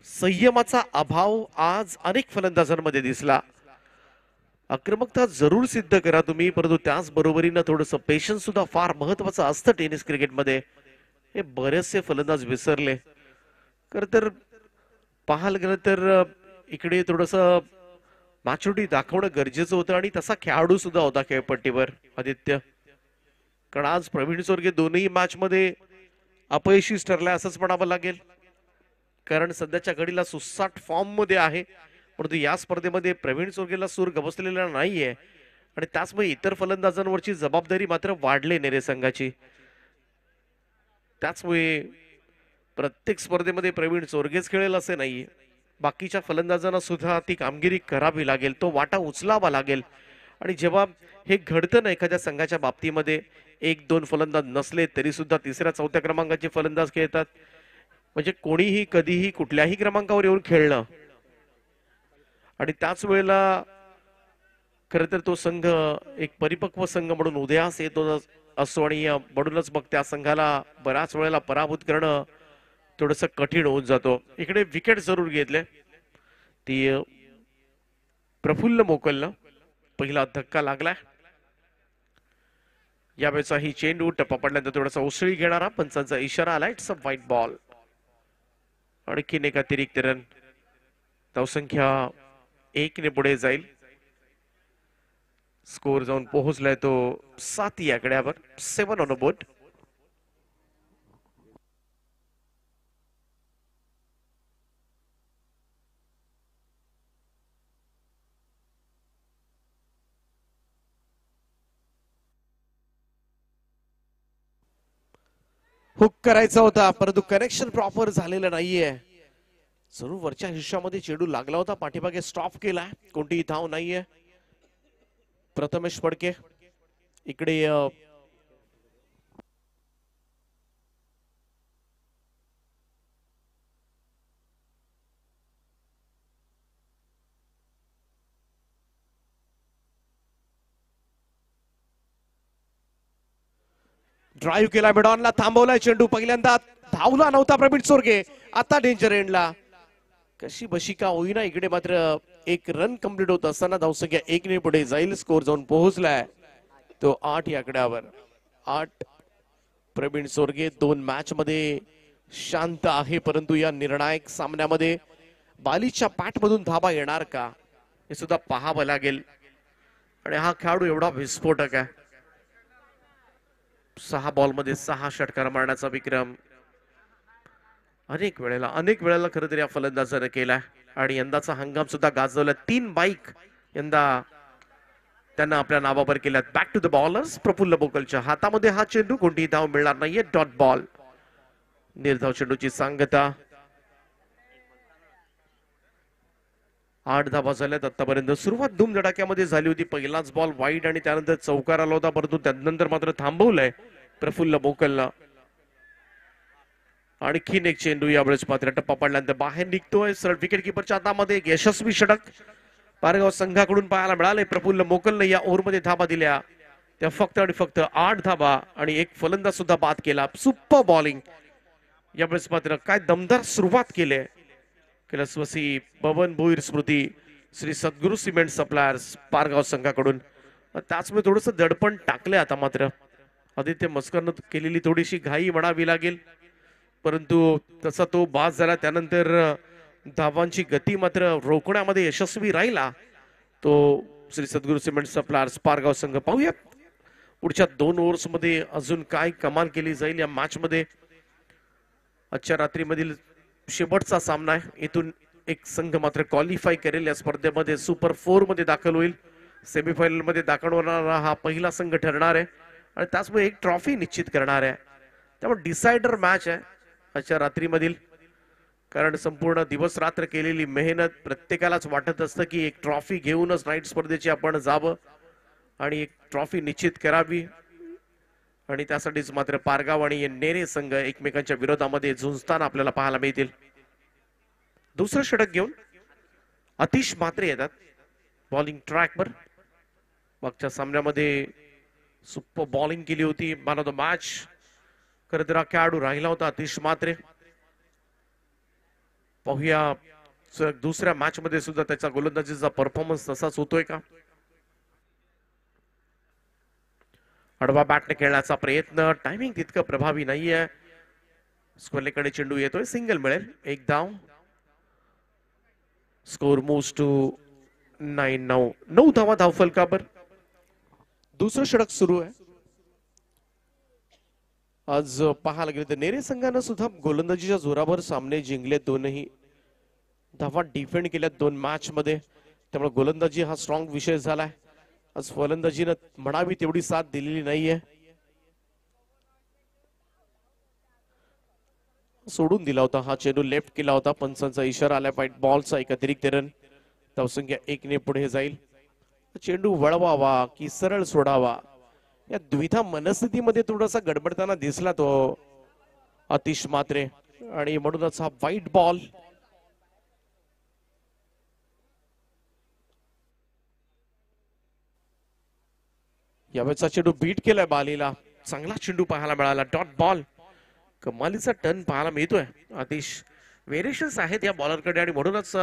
S3: संयमाचा अभाव आज अनेक फलंदाजांमध्ये दिसला. आक्रमकता जरूर सिद्ध करा तुम्ही, परंतु त्याच बरोबरीनं थोडंसं पेशन्स सुद्धा फार महत्वाचं असतं टेनिस क्रिकेटमध्ये. हे बरेचसे फलंदाज विसरले. खरं तर पाहायला गेलं तर इकडे थोडंसं मॅच्युरिटी दाखवणं गरजेचं होतं आणि तसा खेळाडू सुद्धा होता खेळपट्टीवर आदित्य. कारण आज प्रवीण सोरगे दोन्ही मॅच मध्ये अपयशीच ठरलाय असंच म्हणावं लागेल. कारण सध्याच्या घडीला सुसाट फॉर्म मध्ये आहे, परंतु या स्पर्धेमध्ये प्रवीण सोरगेला सूर गवसलेला नाहीये आणि त्याचमुळे इतर फलंदाजांवरची जबाबदारी मात्र वाढली नेरे संघाची. त्याचमुळे प्रत्येक स्पर्धेमध्ये प्रवीण सोरगेच खेळेल असे नाहीये, बाकीच्या फलंदाजांना सुद्धा ती कामगिरी करावी लागेल, तो वाटा उचलावा लागेल. आणि जेव्हा हे घडतं ना एखाद्या संघाच्या बाबतीमध्ये, एक दोन फलंदाज नसले तरी सुद्धा तिसऱ्या चौथ्या क्रमांकाचे फलंदाज खेळतात, म्हणजे कोणीही कधीही कुठल्याही क्रमांकावर येऊन खेळणं. आणि त्याच वेळेला खर तर तो संघ एक परिपक्व संघ म्हणून उदयास येतो असतो आणि म्हणूनच मग त्या संघाला बऱ्याच वेळेला पराभूत करणं थोडस कठीण होऊन जातो. इकडे विकेट जरूर घेतले, ती प्रफुल्ल मोकलनं पहिला धक्का लागलाय. यावेळेचा ही चेंडू टप्पा पडल्यानंतर थोडासा उसळी घेणारा पंचांचा इशारा आला. It's a white ball. आणखीन एक अतिरिक्त रन, धावसंख्या 1 ने पुढे जाईल. स्कोर जाऊन पोहोचलाय तो 7 या आकड्यावर. 7 ऑन अ बोर्ड.
S1: हुक करायचा होता परंतु कनेक्शन प्रॉपर झालेलं नाहीये. जरूर वरच्या हिश्श्यामध्ये चेंडू लागला होता, पाठीमागे स्टॉप केलाय, कोणतीही धाव नाहीये. प्रथमेश फडके इकडे ड्राईव्ह केला, मिडॉनला थांबवलाय चेंडू. पहिल्यांदा धावला नव्हता प्रवीण सोरगे, आता डेंजर एंडला कशी बशी का होईना. इकडे मात्र एक रन कंप्लीट होत असताना धावसंख्या 1 ने पुढे जाईल. स्कोर जाऊन पोहोचलाय तो 8 या आकड्यावर. 8. प्रवीण सोरगे 2 मॅच मध्ये शांत आहे, परंतु या निर्णायक सामन्यामध्ये बालीच्या पॅटमधून धाबा येणार का हे सुद्धा पाहावं लागेल. आणि हा खेळाडू एवढा विस्फोटक आहे, 6 बॉल मध्ये 6 षटकार मारण्याचा विक्रम अनेक वेळेला खरं तर या फलंदाजाने केलाय. आणि यंदाचा हंगाम सुद्धा गाजवला. 3 बाईक यंदा त्यांना आपल्या नावावर केल्यात. Back to the bowlers. Praful मोकलच्या हातामध्ये हा चेंडू, कोणतीही धाव मिळणार नाहीये. Dot ball. निर्धाव चेंडूची सांगता. 8 धावा झाल्यात आतापर्यंत. सुरुवात धूमधडाक्यामध्ये झाली होती. पहिलाच बॉल वाईड आणि त्यानंतर चौकार आला होता, परंतु त्यानंतर मात्र थांबवलंय प्रफुल्ल मोकलला. आणखीन एक चेंडू यावेळेस मात्र टप्पा पडल्यानंतर बाहेर निघतोय. सरळ विकेट किपरच्या हातामध्ये एक यशस्वी षटक पारगाव संघाकडून पाहायला मिळाले. प्रफुल्ल मोकलने या ओव्हरमध्ये धावा दिल्या त्या फक्त आणि फक्त 8 धावा आणि एक फलंदाज सुद्धा बाद केला. सुपर बॉलिंग यावेळेस मात्र काय दमदार सुरुवात केली. कैलासवासी पवन भोईर स्मृती श्री सद्गुरू सिमेंट सप्लायर्स पारगाव संघाकडून. त्याचमुळे थोडस दडपण टाकले. आता मात्र आदित्य मस्करनं केलेली थोडीशी घाई म्हणावी लागेल, परंतु तसा तो बाद झाला. त्यानंतर धावांची गती मात्र रोखण्यामध्ये यशस्वी राहिला तो श्री सद्गुरू सिमेंट सप्लायर्स पारगाव संघ. पाहूया पुढच्या 2 ओव्हर्स मध्ये अजून काय कमाल केली जाईल या मॅच मध्ये. आजच्या रात्रीमधील शेवटचा सामना आहे. इथून एक संघ मात्र क्वालिफाय करेल या स्पर्धेमध्ये, सुपर 4 मध्ये दाखल होईल. सेमीफायनल मध्ये दाखल होणारा हा पहिला संघ ठरणार आहे आणि त्याचमुळे एक ट्रॉफी निश्चित करणार आहे. त्यामुळे डिसायडर मॅच आहे आजच्या रात्रीमधील. कारण संपूर्ण दिवस रात्र केलेली मेहनत, प्रत्येकालाच वाटत असतं की एक ट्रॉफी घेऊनच नाईट स्पर्धेची आपण जावं आणि एक ट्रॉफी निश्चित करावी. आणि त्यासाठीच मात्र पारगाव आणि नेरे संघ एकमेकांच्या विरोधामध्ये झुंजताना आपल्याला पाहायला मिळतील. दुसरं षटक घेऊन अतिश म्हात्रे येतात बॉलिंग ट्रॅकवर. मागच्या सामन्यामध्ये सुपर बॉलिंग केली होती. मॅन ऑफ द मॅच खरं तर हा खेळाडू राहिला होता अतिश म्हात्रे. पाहूया दुसऱ्या मॅच मध्ये सुद्धा त्याचा गोलंदाजीचा परफॉर्मन्स तसाच होतोय का. आडवा बॅटने खेळण्याचा प्रयत्न, टायमिंग तितकं प्रभावी नाहीये. स्क्वेअरकडे चेंडू येतोय, सिंगल मिळेल. 1 धाव. स्कोर मूव्स टू
S3: नाही, 9 धावा धावफलकावर. दुसरं षटक सुरू आहे. आज पाहायला गेलं तर नेरे संघानं सुद्धा गोलंदाजीच्या जोरावर सामने जिंकले. दोनही धावा डिफेंड केल्यात 2 मॅच मध्ये. त्यामुळे गोलंदाजी हा स्ट्रॉंग विषय झालाय. आज फलंदाजीनं म्हणावी तेवढी साथ दिलेली नाहीये. सोडून दिला होता हा चेंडू, लेफ्ट केला होता. पंचांचा इशारा आला. व्हाईट बॉलचा एक अतिरिक्त रन. धावसंख्या 1 ने पुढे जाईल. चेंडू वळवावा की सरळ सोडावा या द्विधा मनस्थितीमध्ये थोडासा गडबडताना दिसला तो आतिश म्हात्रे, आणि म्हणूनच हा व्हाईट बॉल. यावेळेचा चेंडू बीट केलाय बालीला. चांगला चेंडू पाहायला मिळाला. Dot ball. कमालीचा टर्न पाहायला मिळतोय. आतिश व्हेरिएशन्स आहेत या बॉलरकडे, आणि म्हणूनच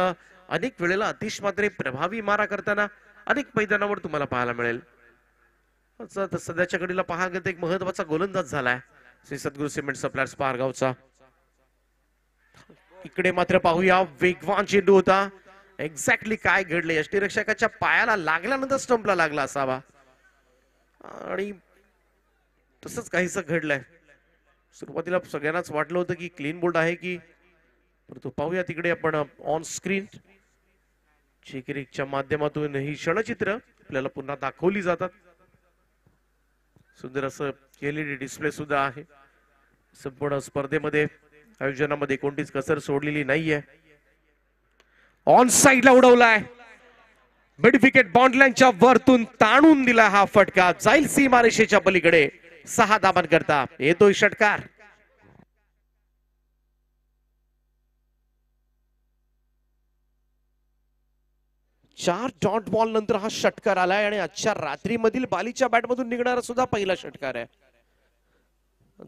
S3: अनेक वेळेला आतिश म्हात्रे प्रभावी मारा करताना अनेक मैदानावर तुम्हाला पाहायला मिळेल. सध्याच्या घडीला पाहायला गेलं तर एक महत्वाचा गोलंदाज झालाय श्री सद्गुरू सिमेंट सप्लायर्स पारगावचा. इकडे मात्र पाहूया, वेगवान चेंडू होता. एक्झॅक्टली काय घडले, यष्टीरक्षकाच्या पायाला लागल्यानंतर स्टंपला लागला असावा, आणि तसंच काहीसं घडलंय. सुरुवातीला सगळ्यांनाच वाटलं होतं की क्लीन बोल्ड आहे की, परंतु पाहूया तिकडे आपण ऑन स्क्रीन चेकरिकच्या माध्यमातून ही क्षणचित्र आपल्याला पुन्हा दाखवली जातात. सुंदर असं एलईडी डिस्प्ले सुद्धा आहे. संपूर्ण स्पर्धेमध्ये आयोजनामध्ये कोणतीच कसर सोडलेली नाहीये. ऑन साइडला उडवलाय. मिड विकेट बॉन्डलाईनच्या वरतून ताणून दिला हा फटका. जाईल सीमारेषेच्या पलीकडे. 6 धावांकरता येतोय षटकार. चार डॉट बॉल नंतर हा षटकार आलाय, आणि आजच्या रात्रीमधील बालीच्या बॅटमधून निघणारा सुद्धा पहिला षटकार आहे.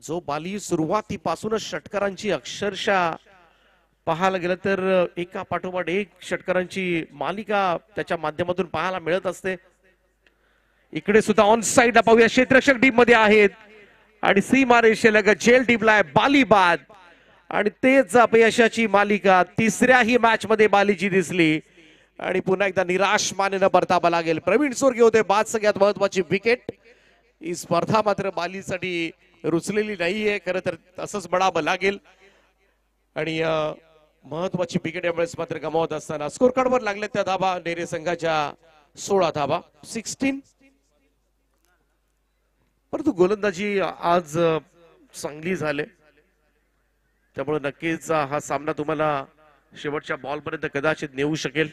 S3: जो बाली सुरुवातीपासूनच षटकारांची अक्षरशः पाहायला गेलं तर एका पाठोपाठ एक षटकारांची मालिका त्याच्या माध्यमातून पाहायला मिळत असते. इकडे सुद्धा ऑन साइडला पाहूया, क्षेत्ररक्षक डीप मध्ये आहेत, आणि सीमारेषेलगत झेल टिपलाय. बाली बाद, आणि तेच अपयशाची मालिका तिसऱ्याही मॅच मध्ये बालीची दिसली, आणि पुन्हा एकदा निराश मानेनं परतावा लागेल. प्रवीण सोरगे होते बाद. सगळ्यात महत्वाची विकेट. ही स्पर्धा मात्र बालीसाठी रुचलेली नाहीये. खरं तर असंच म्हणावं लागेल, आणि महत्वाची विकेट यावेळेस मात्र गमावत असताना स्कोर कार्डवर लागल्या त्या धावा नेरे संघाच्या 16 धावा, 16. परंतु गोलंदाजी आज चांगली झाले, त्यामुळे नक्कीच हा सामना तुम्हाला शेवटच्या बॉल पर्यंत कदाचित नेऊ शकेल.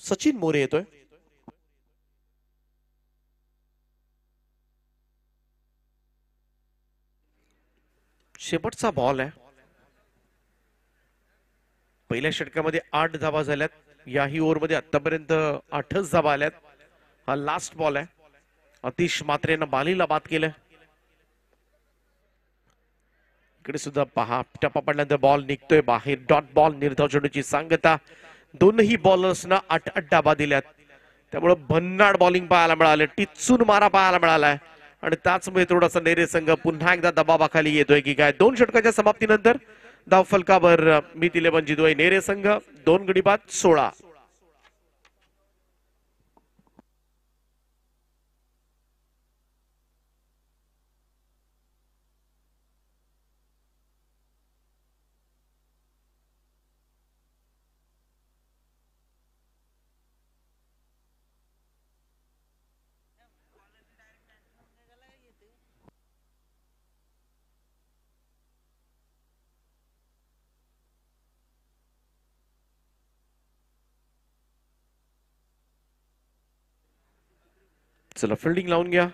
S3: सचिन मोरे येतोय. शेवटचा बॉल आहे. पहिल्या षटकामध्ये 8 धावा झाल्यात. याही ओव्हरमध्ये आतापर्यंत 8च धावा आल्यात. हा लास्ट बॉल आहे. आतिश म्हात्रेनं बालीला बाद केलं. इकडे सुद्धा पहा, टप्पा पडल्यानंतर बॉल निघतोय बाहेर. Dot ball. निर्धाव चेंडूची सांगता. दोनही बॉलर्सना 8 डाबा दिल्यात, त्यामुळे भन्नाट बॉलिंग पाहायला मिळाले. टिचून मारा पाहायला मिळालाय, आणि त्याचमुळे थोडासा नेरे संघ पुन्हा एकदा दबावाखाली येतोय की काय. 2 षटकाच्या समाप्तीनंतर धाव फलकावर मित 11 जितोय नेरे संघ. 2 गडी बाद 16. चला फिल्डिंग लावून घ्या.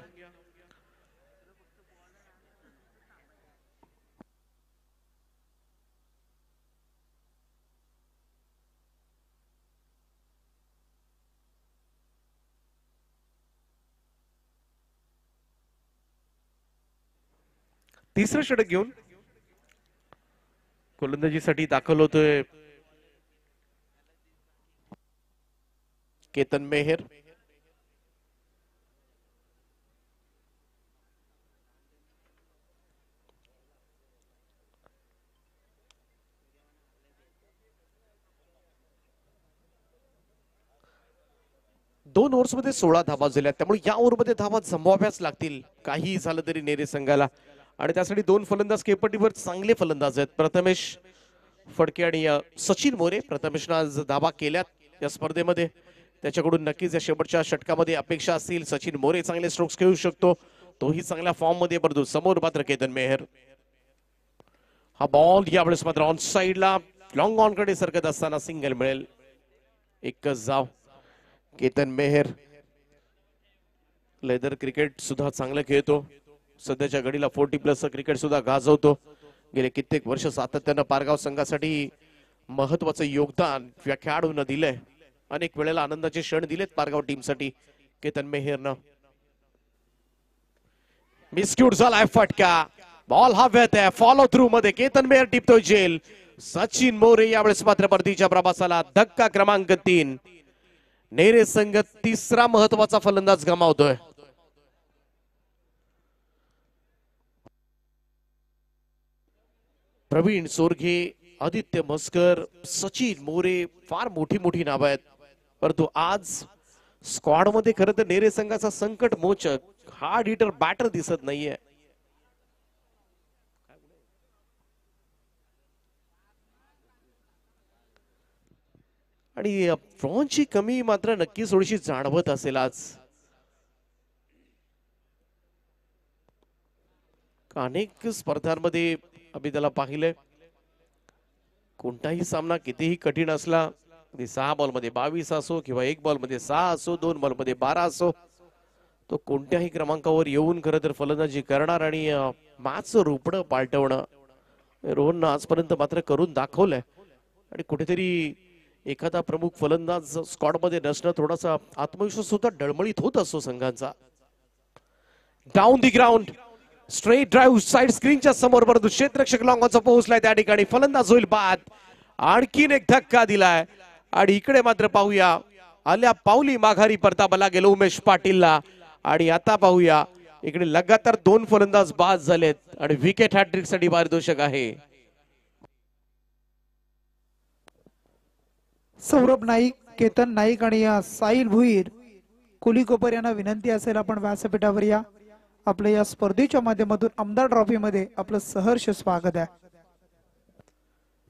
S3: तिसरं षटक घेऊन गोलंदाजीसाठी दाखल होतोय केतन मेहर. 2 ओव्हर्समध्ये 16 धावा झाल्या, त्यामुळे या ओव्हरमध्ये धावा जमवाव्याच लागतील काही झालं तरी नेरे संघाला. आणि त्यासाठी 2 फलंदाज केपटीवर चांगले फलंदाज आहेत, प्रथमेश फडके आणि सचिन मोरे. प्रथमेशनं आज धावा केल्यात या स्पर्धेमध्ये, त्याच्याकडून नक्कीच या शेवटच्या षटकामध्ये अपेक्षा असतील. सचिन मोरे चांगले स्ट्रोक्स खेळू शकतो, तोही चांगल्या फॉर्म मध्ये. परंतु समोर मात्र केतन मेहर. हा बॉल यावेळेस मात्र ऑन साइडला लॉंग ऑन कडे सरकत असताना सिंगल मिळेल. एकच जाव. केतन मेहर लेदर क्रिकेट सुद्धा चांगलं खेळतो, सध्याच्या घडीला 40+ क्रिकेट सुद्धा गाजवतो. गेले कित्येक वर्ष सातत्यानं पारगाव संघासाठी महत्वाचं योगदान या खेळाडूंना दिलंय. अनेक वेळेला आनंदाचे क्षण दिलेत पारगाव टीमसाठी केतन मेहरनं. मिसक्यूट झालाय फटका, बॉल हवेत आहे, फॉलो थ्रू मध्ये केतन मेहर टिपतोय जेल. सचिन मोरे यावेळेस मात्र परतीच्या प्रवासाला धक्का क्रमांक 3. नेरे संघ तिसरा महत्वाचा फलंदाज गमावतोय. प्रवीण सोरगे, आदित्य मस्कर, सचिन मोरे फार मोठी नाव आहेत, परंतु आज स्क्वॉड मध्ये खरं तर नेरे संघाचा संकट मोचक हार्ड हिटर बॅटर दिसत नाहीये. आणि फ्रॉनची कमी मात्र नक्की थोडीशी जाणवत असेल आज. अनेक स्पर्धांमध्ये आम्ही त्याला पाहिलंय, कोणताही सामना कितीही कठीण असला, 6 बॉलमध्ये 22 असो किंवा 1 बॉलमध्ये 6 असो, 2 बॉलमध्ये 12 असो, तो कोणत्याही क्रमांकावर येऊन खरं तर फलंदाजी करणार आणि मॅच रूपडं पालटवणं रोहननं आजपर्यंत मात्र करून दाखवलंय. आणि कुठेतरी एखादा प्रमुख फलंदाज स्क्वॉड मध्ये नसणं थोडासा आत्मविश्वास सुद्धा डळमळीत होत असतो संघांचा. Down the ground, straight drive side स्क्रीनच्या समोर, परंतु क्षेत्ररक्षक लॉंगॉनचा पोहोचलाय त्या ठिकाणी. फलंदाज होईल बाद. आणखीन एक धक्का दिलाय आणि इकडे मात्र पाहूया आल्या पावली माघारी परतावा गेलो उमेश पाटीलला. आणि आता पाहूया इकडे लगातार 2 फलंदाज बाद झालेत आणि विकेट हॅट्रिक साठी पारितोषिक आहे.
S2: सौरभ नाईक, केतन नाईक आणि साहिल भुईर, कोलीकोपर यांना विनंती असेल आपण व्यासपीठावर या. आपल्या या स्पर्धेच्या माध्यमातून आमदार ट्रॉफी मध्ये आपलं सहर्ष स्वागत आहे.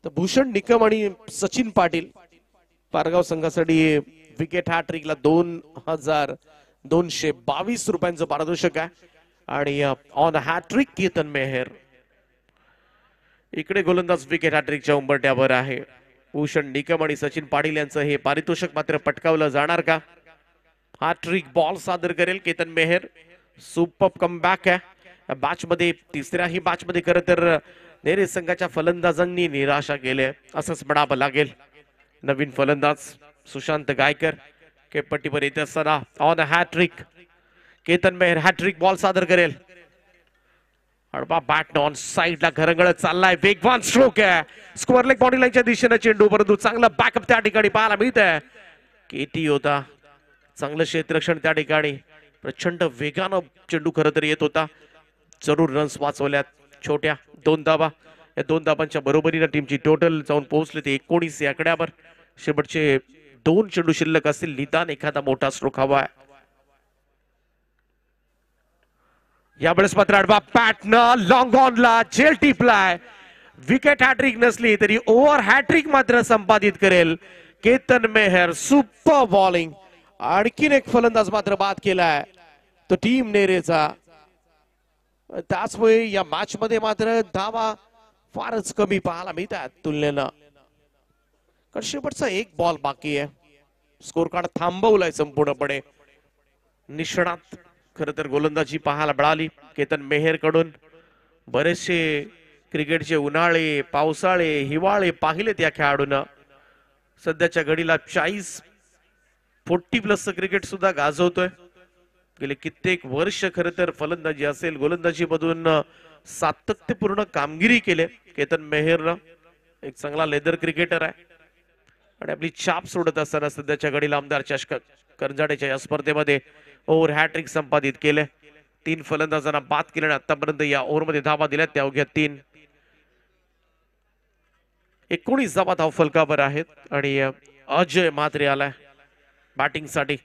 S3: तर भूषण निकम आणि सचिन पाटील पारगाव संघासाठी विकेट हॅट्रिकला 2222 रुपयांचं पारितोषिक आहे. आणि ऑन हॅट्रिक केतन मेहर. इकडे गोलंदाज विकेट हॅट्रिकच्या उंबरठ्यावर आहे. भूषण निकम आणि सचिन पाटील यांचं हे पारितोषिक मात्र पटकावलं जाणार का? हॅट्रिक बॉल सादर करेल केतन मेहर. सुपर कमबॅक आहे मॅच मध्ये. तिसऱ्याही मॅच मध्ये खरं तर नेरे संघाच्या फलंदाजांनी निराशा केली असंच म्हणावं लागेल. नवीन फलंदाज सुशांत गायकर केपट्टीवर येत असताना on hat trick Ketan Mehar hat trick ball सादर करेल. बॅट ऑन साइडला घरंगळत चाललाय, वेगवान स्ट्रोक आहे, स्क्वेअर लेग बॉडी लाईनच्या दिशेने चेंडू, परंतु चांगला बॅकअप त्या ठिकाणी पाहायला मिळत आहे. केटी होता, चांगलं क्षेत्ररक्षण त्या ठिकाणी, प्रचंड वेगानं चेंडू खरं तर येत होता. जरूर रन्स वाचवल्यात. छोट्या 2 धावा, या 2 धावांच्या बरोबरीनं टीमची टोटल जाऊन पोहोचले ते 19 या आकड्यावर. शेवटचे 2 चेंडू शिल्लक असतील, निदान एखादा मोठा स्ट्रोक हवा आहे. यावेळेस मात्र अडवा पॅटनं लॉंग ऑनला झेल टिपलाय. विकेट हॅट्रिक नसली तरी ओव्हर हॅट्रिक मात्र संपादित करेल केतन मेहर. Super bowling. आणखीन एक फलंदाज मात्र बाद केलाय तो टीम नेरेचा. त्याचमुळे या मॅच मध्ये मात्र धावा फारच कमी पाहायला मिळतात तुलनेनं. कारण शेवटचा 1 बॉल बाकी आहे. स्कोर कार्ड थांबवलाय संपूर्णपणे. निष्णात खरं तर गोलंदाजी पाहायला मिळाली केतन मेहर कडून. बरेचसे क्रिकेटचे उन्हाळे, पावसाळे, हिवाळे पाहिलेत या खेळाडूंना. सध्याच्या घडीला 40+ क्रिकेट सुद्धा गाजवतोय. गेले कित्येक वर्ष खरं तर फलंदाजी असेल गोलंदाजी मधून सातत्यपूर्ण कामगिरी केले केतन मेहरनं. एक चांगला लेदर क्रिकेटर आहे आणि आपली छाप सोडत असताना सध्याच्या घडीला आमदार चषक करंजाडेच्या या स्पर्धेमध्ये ओव्हर हॅट्रिक संपादित केले. 3 फलंदाजांना बाद केल्याने आतापर्यंत या ओव्हरमध्ये धावा दिल्यात त्या अवघ्या 3. 19 धावा धावफलकावर आहेत आणि अजय म्हात्रे आलाय बॅटिंग साठी.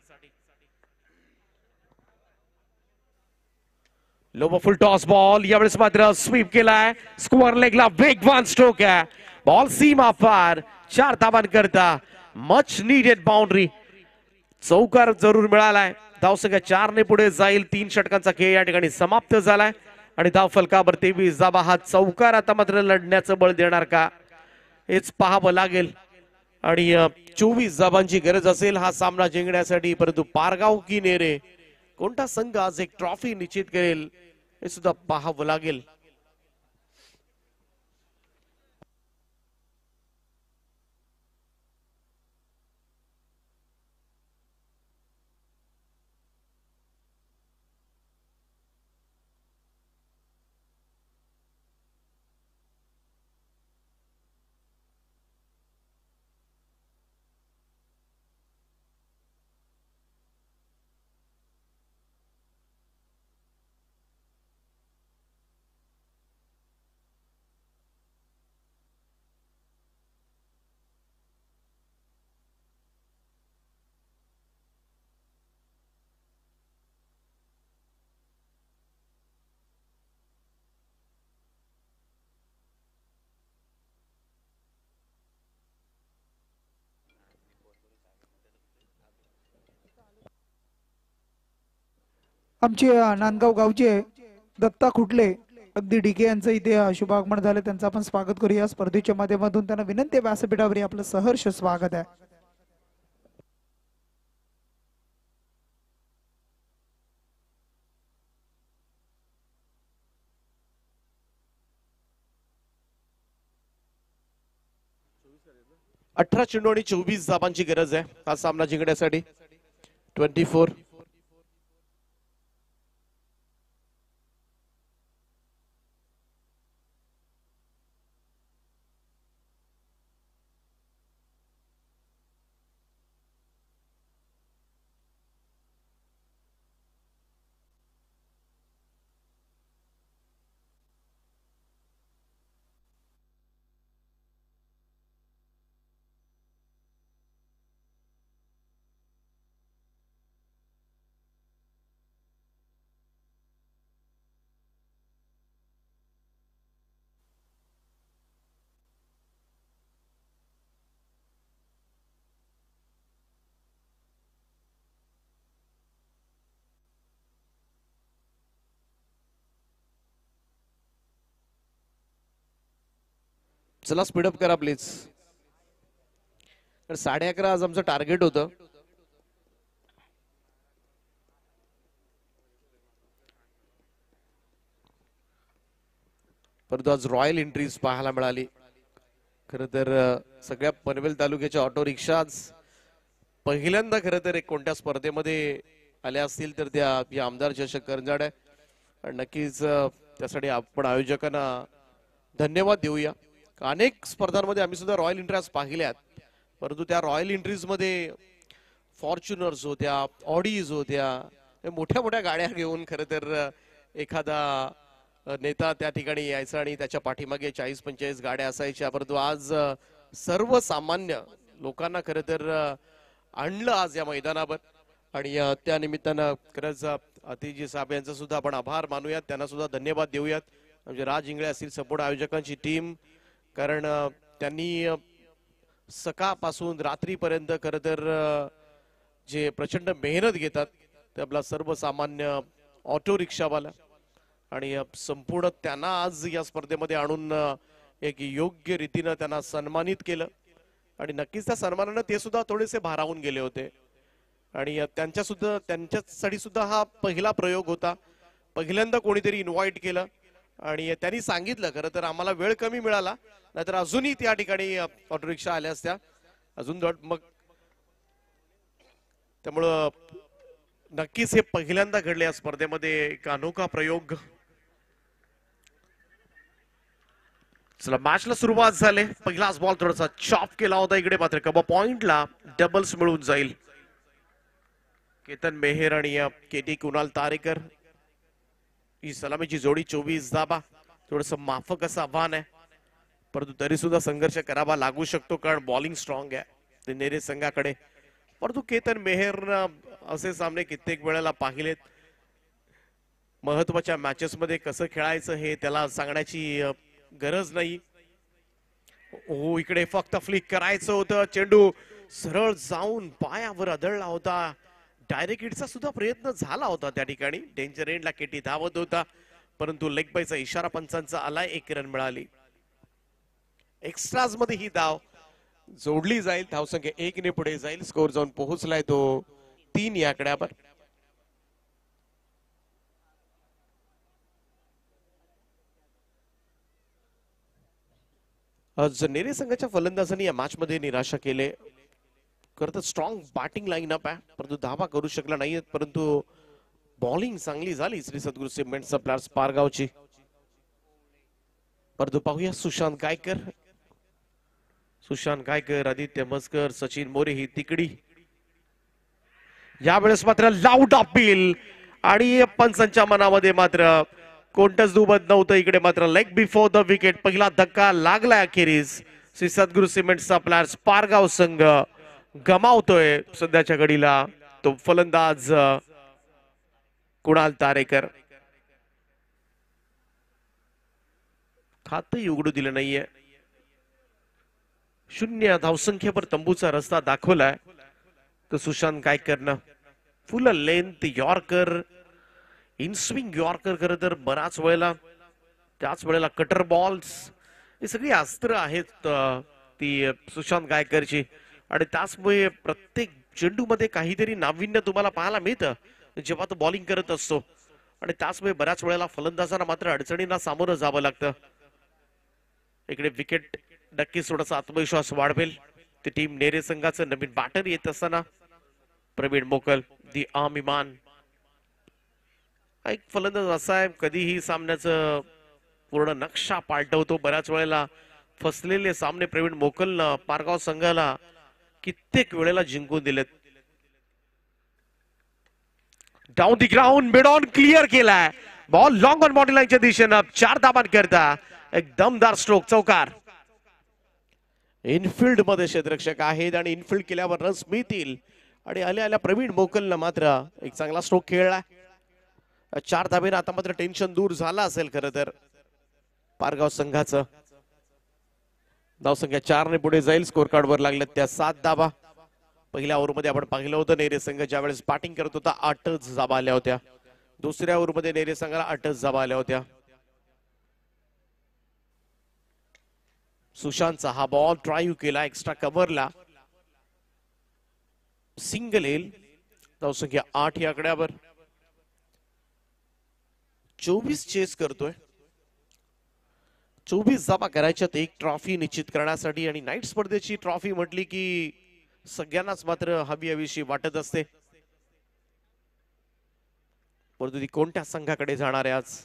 S3: लोवर फुल टॉस बॉल यावेळेस मात्र स्वीप केलाय. स्क्वेअर लेगला वेगवान स्ट्रोक आहे. बॉल सीमा पार 4 धावांकरता मच नीडेड बाउंड्री. चौकार जरूर मिळालाय. धावसंख्या 4 ने पुढे जाईल. 3 षटकांचा खेळ या ठिकाणी समाप्त झालाय आणि धाव फलकावर 23 धावा. हा चौकार आता मात्र लढण्याचं बळ देणार का हेच पाहावं लागेल आणि 24 धावांची गरज असेल हा सामना जिंकण्यासाठी. परंतु पारगाव की नेरे कोणता संघ आज एक ट्रॉफी निश्चित करेल हे सुद्धा पाहावं लागेल.
S2: आमचे नांदगाव गावचे दत्ता खुटले अगदी डीके यांचं इथे शुभागमन झालं. त्यांचं आपण स्वागत करूया स्पर्धेच्या माध्यमातून. त्यांना विनंती आहे व्यासपीठावर आपलं सहर्ष स्वागत आहे.
S3: अठरा चेंडू आणि 24 धावांची गरज आहे हा सामना जिंकण्यासाठी. 24 चला स्पीडअप करा प्लीज. 11:30 आज आमचं टार्गेट होतं. परंतु आज रॉयल एंट्रीज पाहायला मिळाली. खर तर सगळ्या पनवेल तालुक्याच्या ऑटो रिक्षाच पहिल्यांदा खरं तर एक कोणत्या स्पर्धेमध्ये आल्या असतील तर त्या या आमदार चषक करंजाड आहे. आणि नक्कीच त्यासाठी आपण आयोजकांना धन्यवाद देऊया. अनेक स्पर्धांमध्ये आम्ही सुद्धा रॉयल एंट्रीज पाहिल्यात. परंतु त्या रॉयल एंट्रीज मध्ये फॉर्च्युनर्स होत्या, ऑडीज होत्या, मोठ्या मोठ्या गाड्या घेऊन खरं तर एखादा नेता त्या ठिकाणी यायचा आणि त्याच्या पाठीमागे 40-45 गाड्या असायच्या. परंतु आज सर्वसामान्य लोकांना खरं तर आणलं आज या मैदानावर आणि त्या निमित्तानं खरंच अतिजी साहेब यांचा सुद्धा आपण आभार मानूयात. त्यांना सुद्धा धन्यवाद देऊयात. म्हणजे राज इंगळे असतील सपोर्ट आयोजकांची टीम, कारण त्यांनी सकाळपासून रात्रीपर्यंत खरं तर जे प्रचंड मेहनत घेतात ते आपला सर्वसामान्य ऑटो रिक्षावाला आणि संपूर्ण त्यांना आज या स्पर्धेमध्ये आणून एक योग्य रीतीनं त्यांना सन्मानित केलं. आणि नक्कीच त्या सन्मानानं ते सुद्धा थोडेसे भारावून गेले होते आणि त्यांच्यासाठी सुद्धा हा पहिला प्रयोग होता. पहिल्यांदा कोणीतरी इन्व्हाइट केलं आणि त्यांनी सांगितलं खरं तर आम्हाला वेळ कमी मिळाला, नाहीतर अजूनही त्या ठिकाणी ऑटो रिक्षा आल्या असत्या अजून. मग त्यामुळं नक्कीच हे पहिल्यांदा घडले या स्पर्धेमध्ये एक अनोखा प्रयोग. चला मॅचला सुरुवात झाली. पहिलाच बॉल थोडासा चॉप केला होता इकडे, मात्र कबा पॉइंटला डबल्स मिळून जाईल. केतन मेहर आणि केटी कुणाल तारेकर ही सलामीची जोडी. 24 धाबा थोडस माफक असं आव्हान आहे, परंतु तरी सुद्धा संघर्ष करावा लागू शकतो कारण बॉलिंग स्ट्रॉंग आहे ते नेरे संघाकडे. परंतु केतन मेहर असे सामने कित्येक वेळेला पाहिलेत महत्वाच्या मॅचेस मध्ये कसं खेळायचं हे त्याला सांगण्याची गरज नाही. हो, इकडे फक्त फ्लिक करायचं होतं, चेंडू सरळ जाऊन पायावर आदळला होता. डायरेक्ट हिटचा सुद्धा प्रयत्न झाला होता त्या ठिकाणी. डेंजर एंडला केटी धावत होता, परंतु लेग बायचा इशारा पंचांचा आलाय. 1 रन मिळाली. एक्स्ट्राज मध्ये ही धाव जोडली जाईल. धावसंख्या 1 ने पुढे जाईल. स्कोर जाऊन पोहोचलाय तो 3 या आकड्यावर. आज नेरे संघाच्या फलंदाजांनी या मॅच मध्ये निराशा केले. खरं तर स्ट्रॉंग बॅटिंग लाईनअप आहे, परंतु धावा करू शकला नाहीये. परंतु बॉलिंग चांगली झाली श्री सद्गुरू सिमेंट सप्लायर्स पारगावची. परंतु पाहूया सुशांत गायकर, आदित्य मस्कर, सचिन मोरे ही तिकडी. यावेळेस मात्र लाऊड अपील आणि पंचांच्या मनामध्ये मात्र कोणतंच दुमत नव्हतं. इकडे मात्र लेग बिफोर द विकेट पहिला धक्का लागलाय. अखेरीस श्री सद्गुरू सिमेंट सप्लायर्स पारगाव संघ गमावतोय सध्याच्या घडीला तो फलंदाज कुणाल तारेकर. खातही उघडू दिलं नाहीये. 0 धावसंख्येवर तंबूचा रस्ता दाखवलाय. तर सुशांत गायकरनं full length yorker, in swing yorker खरं तर बराच वेळेला, त्याच वेळेला कटर बॉल्स, ही सगळी अस्त्र आहेत ती सुशांत गायकरची. आणि त्याचमुळे प्रत्येक चेंडू मध्ये काहीतरी नाविन्य तुम्हाला पाहायला मिळतं जेव्हा तो बॉलिंग करत असतो. आणि त्याचमुळे बऱ्याच वेळेला फलंदाजांना मात्र अडचणींना सामोरं जावं लागतं. इकडे विकेट नक्कीच थोडासा आत्मविश्वास वाढवेल. ती टीम नेरे संघाचं नवीन बॅटर येत असताना प्रवीण मोकल, दी आर्मी मॅन. एक फलंदाज असा आहे कधीही सामन्याचं पूर्ण नक्षा पालटवतो. बऱ्याच वेळेला फसलेले सामने प्रवीण मोकलनं पारगाव संघाला कित्येक वेळेला जिंकून दिलेत. Down the ground, mid on clear केलाय. बॉल लॉंग ऑन बॉडी लाईनच्या दिशेनं 4 धाबांकरता एक दमदार स्ट्रोक, चौकार. इनफिल्ड मध्ये क्षेत्ररक्षक आहेत आणि इनफिल्ड केल्यावर रन्स मिळतील. आणि आल्या प्रवीण मोकलनं मात्र एक चांगला स्ट्रोक खेळला. 4 धाबेनं आता मात्र टेन्शन दूर झालं असेल खरं तर पारगाव संघाचं. धावसंख्या 4 ने पुढे जाईल. स्कोर कार्ड वर लागले त्या 7 धाबा. पहिल्या ओव्हरमध्ये आपण पाहिलं होतं नेरे संघ ज्यावेळेस बॅटिंग करत होता 8च धाबा आल्या होत्या. दुसऱ्या ओव्हरमध्ये नेरे संघाला 8च धाबा आल्या होत्या. सुशांतचा हा बॉल ड्राईव्ह केला एक्स्ट्रा कव्हरला, सिंगल येईल. धावसंख्या 8 या आकड्यावर. 24 चेस करतोय. 24 धाबा करायच्यात एक ट्रॉफी निश्चित करण्यासाठी. आणि नाईट स्पर्धेची ट्रॉफी म्हटली की सगळ्यांनाच मात्र हवीशी वाटत असते. परंतु ती कोणत्या संघाकडे जाणार आहे आज?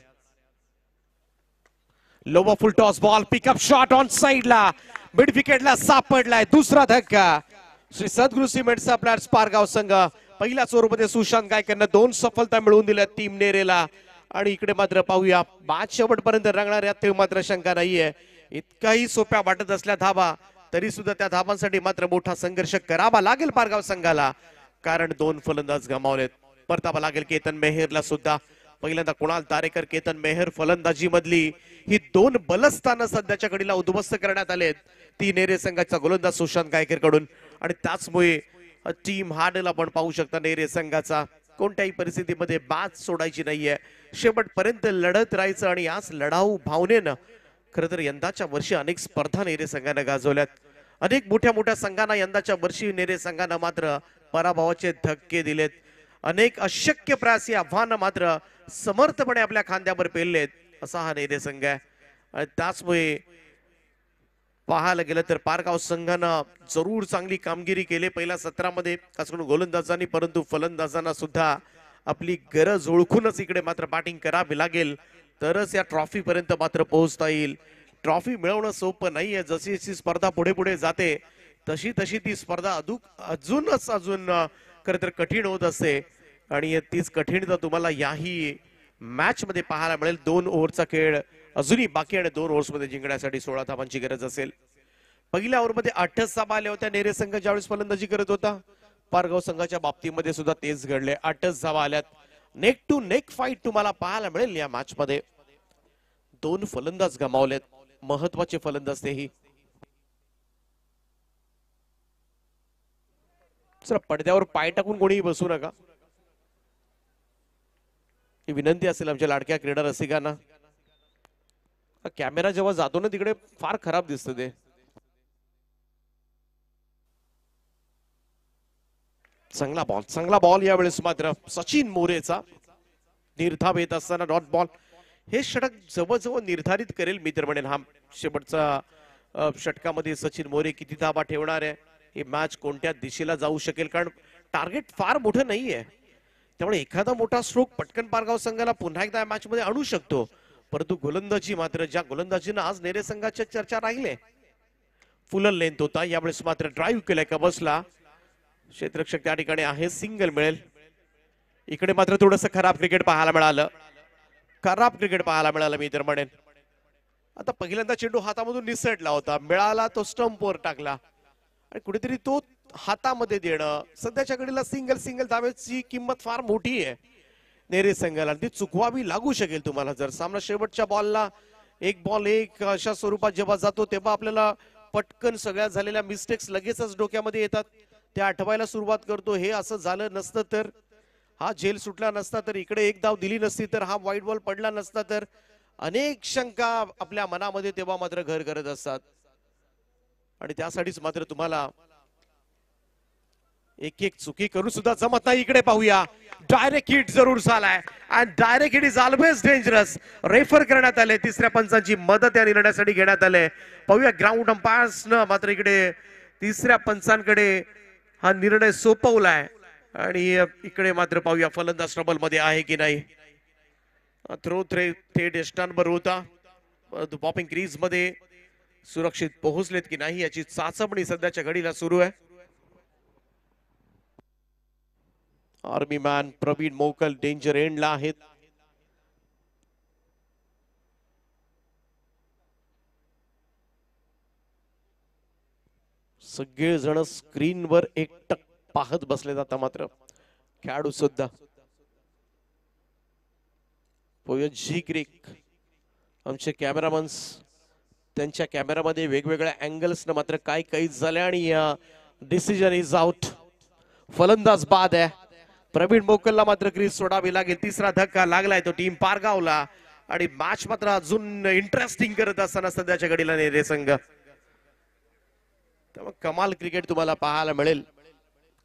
S3: Lower full toss ball, pickup shot on साइडला, मिड विकेटला सापडलाय. दुसरा धक्का. श्री सद्गुरू सिमेंट सप्लायर्स पारगाव संघ पहिल्याच ओव्हरमध्ये सुशांत गायकरनं 2 सफलता मिळवून दिल्या टीम नेरेला. आणि इकडे मात्र पाहूया मॅच शेवटपर्यंत रंगणाऱ्या ते मात्र शंका नाहीये. इतकाही सोप्या वाटत असल्या धाबा तरी सुद्धा त्या धाबांसाठी मात्र मोठा संघर्ष करावा लागेल पारगाव संघाला, कारण 2 फलंदाज गमावलेत. परतावा लागेल केतन मेहरला सुद्धा. पहिल्यांदा कुणाल तारेकर, केतन मेहर फलंदाजी मधली ही 2 बलस्थानं सध्याच्या घडीला उद्ध्वस्त करण्यात आलेत ती नेरे संघाचा गोलंदाज सुशांत गायकर कडून. आणि त्याचमुळे टीम हार्डल आपण पाहू शकता नेरे संघाचा कोणत्याही परिस्थितीमध्ये बाज सोडायची नाहीये. शेवटपर्यंत लढत राहायचं. आणि याच लढाऊ भावनेनं खरं तर यंदाच्या वर्षी अनेक स्पर्धा नेरे संघानं गाजवल्यात. अनेक मोठ्या संघांना यंदाच्या वर्षी नेरे संघानं मात्र पराभवाचे धक्के दिलेत. अनेक अशक्य प्रयासी आव्हानं मात्र समर्थपणे आपल्या खांद्यावर पेललेत असा हा नेरे संघ आहे. आणि त्याचमुळे पाहायला गेलं तर पारगाव संघानं जरूर चांगली कामगिरी केली पहिल्या सत्रामध्ये, खास करून गोलंदाजांनी. परंतु फलंदाजांना सुद्धा आपली गरज ओळखूनच इकडे मात्र बॅटिंग करावी लागेल, तरच या ट्रॉफी पर्यंत मात्र पोहोचता येईल. ट्रॉफी मिळवणं सोपं नाहीये. जशी जशी स्पर्धा पुढे पुढे जाते तशी तशी ती स्पर्धा अजून खरं तर कठीण होत असते. आणि तीच कठीणता तुम्हाला याही मॅच मध्ये पाहायला मिळेल. 2 ओव्हरचा खेळ अजूनही बाकी आणि 2 ओव्हर्स मध्ये जिंकण्यासाठी 16 धावांची गरज असेल. पहिल्या ओव्हरमध्ये 8च धाबा आल्या होत्या नेरे संघ ज्यावेळेस फलंदाजी करत होता. पारगाव संघाच्या बाबतीमध्ये सुद्धा तेच घडले. 8च धावा आल्यात. नेक टू नेक फाईट तुम्हाला पाहायला मिळेल या मॅच मध्ये. 2 फलंदाज गमावलेत, महत्वाचे फलंदाज तेही. चला पडद्यावर पाय टाकून कोणीही बसू नका, ही विनंती असेल आमच्या लाडक्या क्रीडा रसिकांना. कॅमेरा जेव्हा जातो ना तिकडे फार खराब दिसतं ते. चांगला बॉल यावेळेस मात्र सचिन मोरेचा. निर्धाव येत असताना डॉट बॉल. हे षटक जवळजवळ निर्धारित करेल मी तर म्हणेन हा शेवटचा षटकामध्ये सचिन मोरे किती धावा ठेवणार आहे, ही मॅच कोणत्या दिशेला जाऊ शकेल. कारण टार्गेट फार मोठं नाहीये, त्यामुळे एखादा मोठा स्ट्रोक पटकन पारगाव संघाला पुन्हा एकदा मॅच मध्ये आणू शकतो. परंतु गोलंदाजी मात्र ज्या गोलंदाजीनं आज नेरे संघाच्या चर्चा राहिले, फुल लेंथ होता. यावेळेस मात्र ड्राईव्ह केलाय कबसला. क्षेत्ररक्षक त्या ठिकाणी आहे, सिंगल मिळेल. इकडे मात्र थोडस खराब क्रिकेट पाहायला मिळालं मी तर म्हणेन. आता पहिल्यांदा चेंडू हातामधून निसटला होता, मिळाला तो स्टंपवर टाकला आणि कुठेतरी तो हातामध्ये देणं. सध्याच्या घडीला सिंगल धावेची किंमत फार मोठी आहे नेरे संघाला, ती चुकवावी लागू शकेल तुम्हाला. जर सामना शेवटच्या बॉलला 1 बॉल 1 अशा स्वरूपात जेव्हा जातो तेव्हा आपल्याला पटकन सगळ्या झालेल्या मिस्टेक्स लगेचच डोक्यामध्ये येतात, त्या आठवायला सुरुवात करतो. हे असं झालं नसतं तर, हा झेल सुटला नसता तर, इकडे 1 धाव दिली नसती तर, हा वाईट बॉल पडला नसता तर, अनेक शंका आपल्या मनामध्ये तेव्हा मात्र घर करत असतात. आणि त्यासाठीच मात्र तुम्हाला एक चुकी करून सुद्धा जमत नाही. इकडे पाहूया, डायरेक्ट हिट जरूर झालाय आणि direct hit is always dangerous. Refer करण्यात आले, तिसऱ्या पंचांची मदत या निर्णयासाठी घेण्यात आले. पाहूया ग्राउंड अंपायर्सनं मात्र इकडे तिसऱ्या पंचांकडे हा निर्णय सोपवलाय. आणि इकडे मात्र पाहूया फलंदाज ट्रबल मध्ये आहे की नाही. थ्रो थेट यष्टांबर होता, पॉपिंग क्रीज मध्ये सुरक्षित पोहोचलेत की नाही याची चाचपणी सध्याच्या घडीला सुरू आहे. आर्मी मॅन प्रवीण मोकल डेंजर एंडला आहेत. सगळेजण स्क्रीनवर एकटक पाहत बसले जाता, मात्र खेळाडू सुद्धा. जी क्रिक आमचे कॅमेरामन्स त्यांच्या कॅमेरामध्ये वेगवेगळ्या अँगल्स न मात्र काय काही झाले आणि डिसिजन इज आउट. फलंदाज बाद आहे. प्रवीण मोकलला मात्र क्रीज सोडावी लागेल. तिसरा धक्का लागलाय तो टीम पारगावला आणि मॅच मात्र अजून इंटरेस्टिंग करत असताना सध्याच्या घडीला नेरे संघ. त्यामुळे कमाल क्रिकेट तुम्हाला पाहायला मिळेल.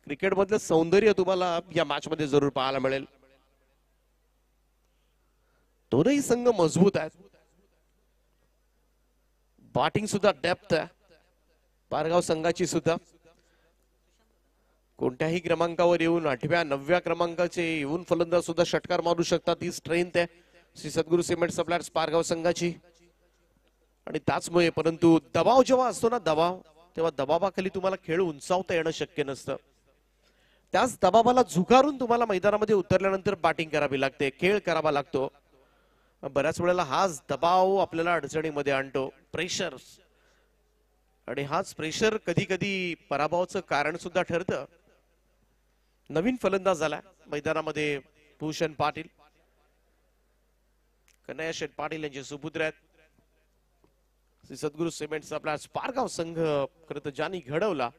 S3: क्रिकेट मधलं सौंदर्य तुम्हाला या मॅच मध्ये जरूर पाहायला मिळेल. दोनही संघ मजबूत आहेत. बॅटिंग सुद्धा डेप्थ आहे पारगाव संघाची सुद्धा. कोणत्याही क्रमांकावर येऊन 8व्या 9व्या क्रमांकाचे येऊन फलंदाज सुद्धा षटकार मारू शकतात. ही स्ट्रेंथ आहे श्री सद्गुरू सिमेंट सप्लायर्स पारगाव संघाची. आणि त्याचमुळे परंतु दबाव जेव्हा असतो ना, तेव्हा दबावाखाली तुम्हाला खेळ उंचावता येणं शक्य नसतं. त्याच दबावाला झुगारून तुम्हाला मैदानामध्ये उतरल्यानंतर बॅटिंग करावी लागते, खेळ करावा लागतो. बऱ्याच वेळेला हाच दबाव आपल्याला अडचणीमध्ये आणतो, प्रेशर. आणि हाच प्रेशर कधी कधी पराभवाचं कारण सुद्धा ठरतं. नवीन फलंदाज झाला मैदानामध्ये भूषण पाटील, कन्हैया शेठ पाटील यांचे सुपुत्र आहेत. श्री सद्गुरू सिमेंट सप्लायर्स पारगाव संघ खरं तर ज्यांनी घडवला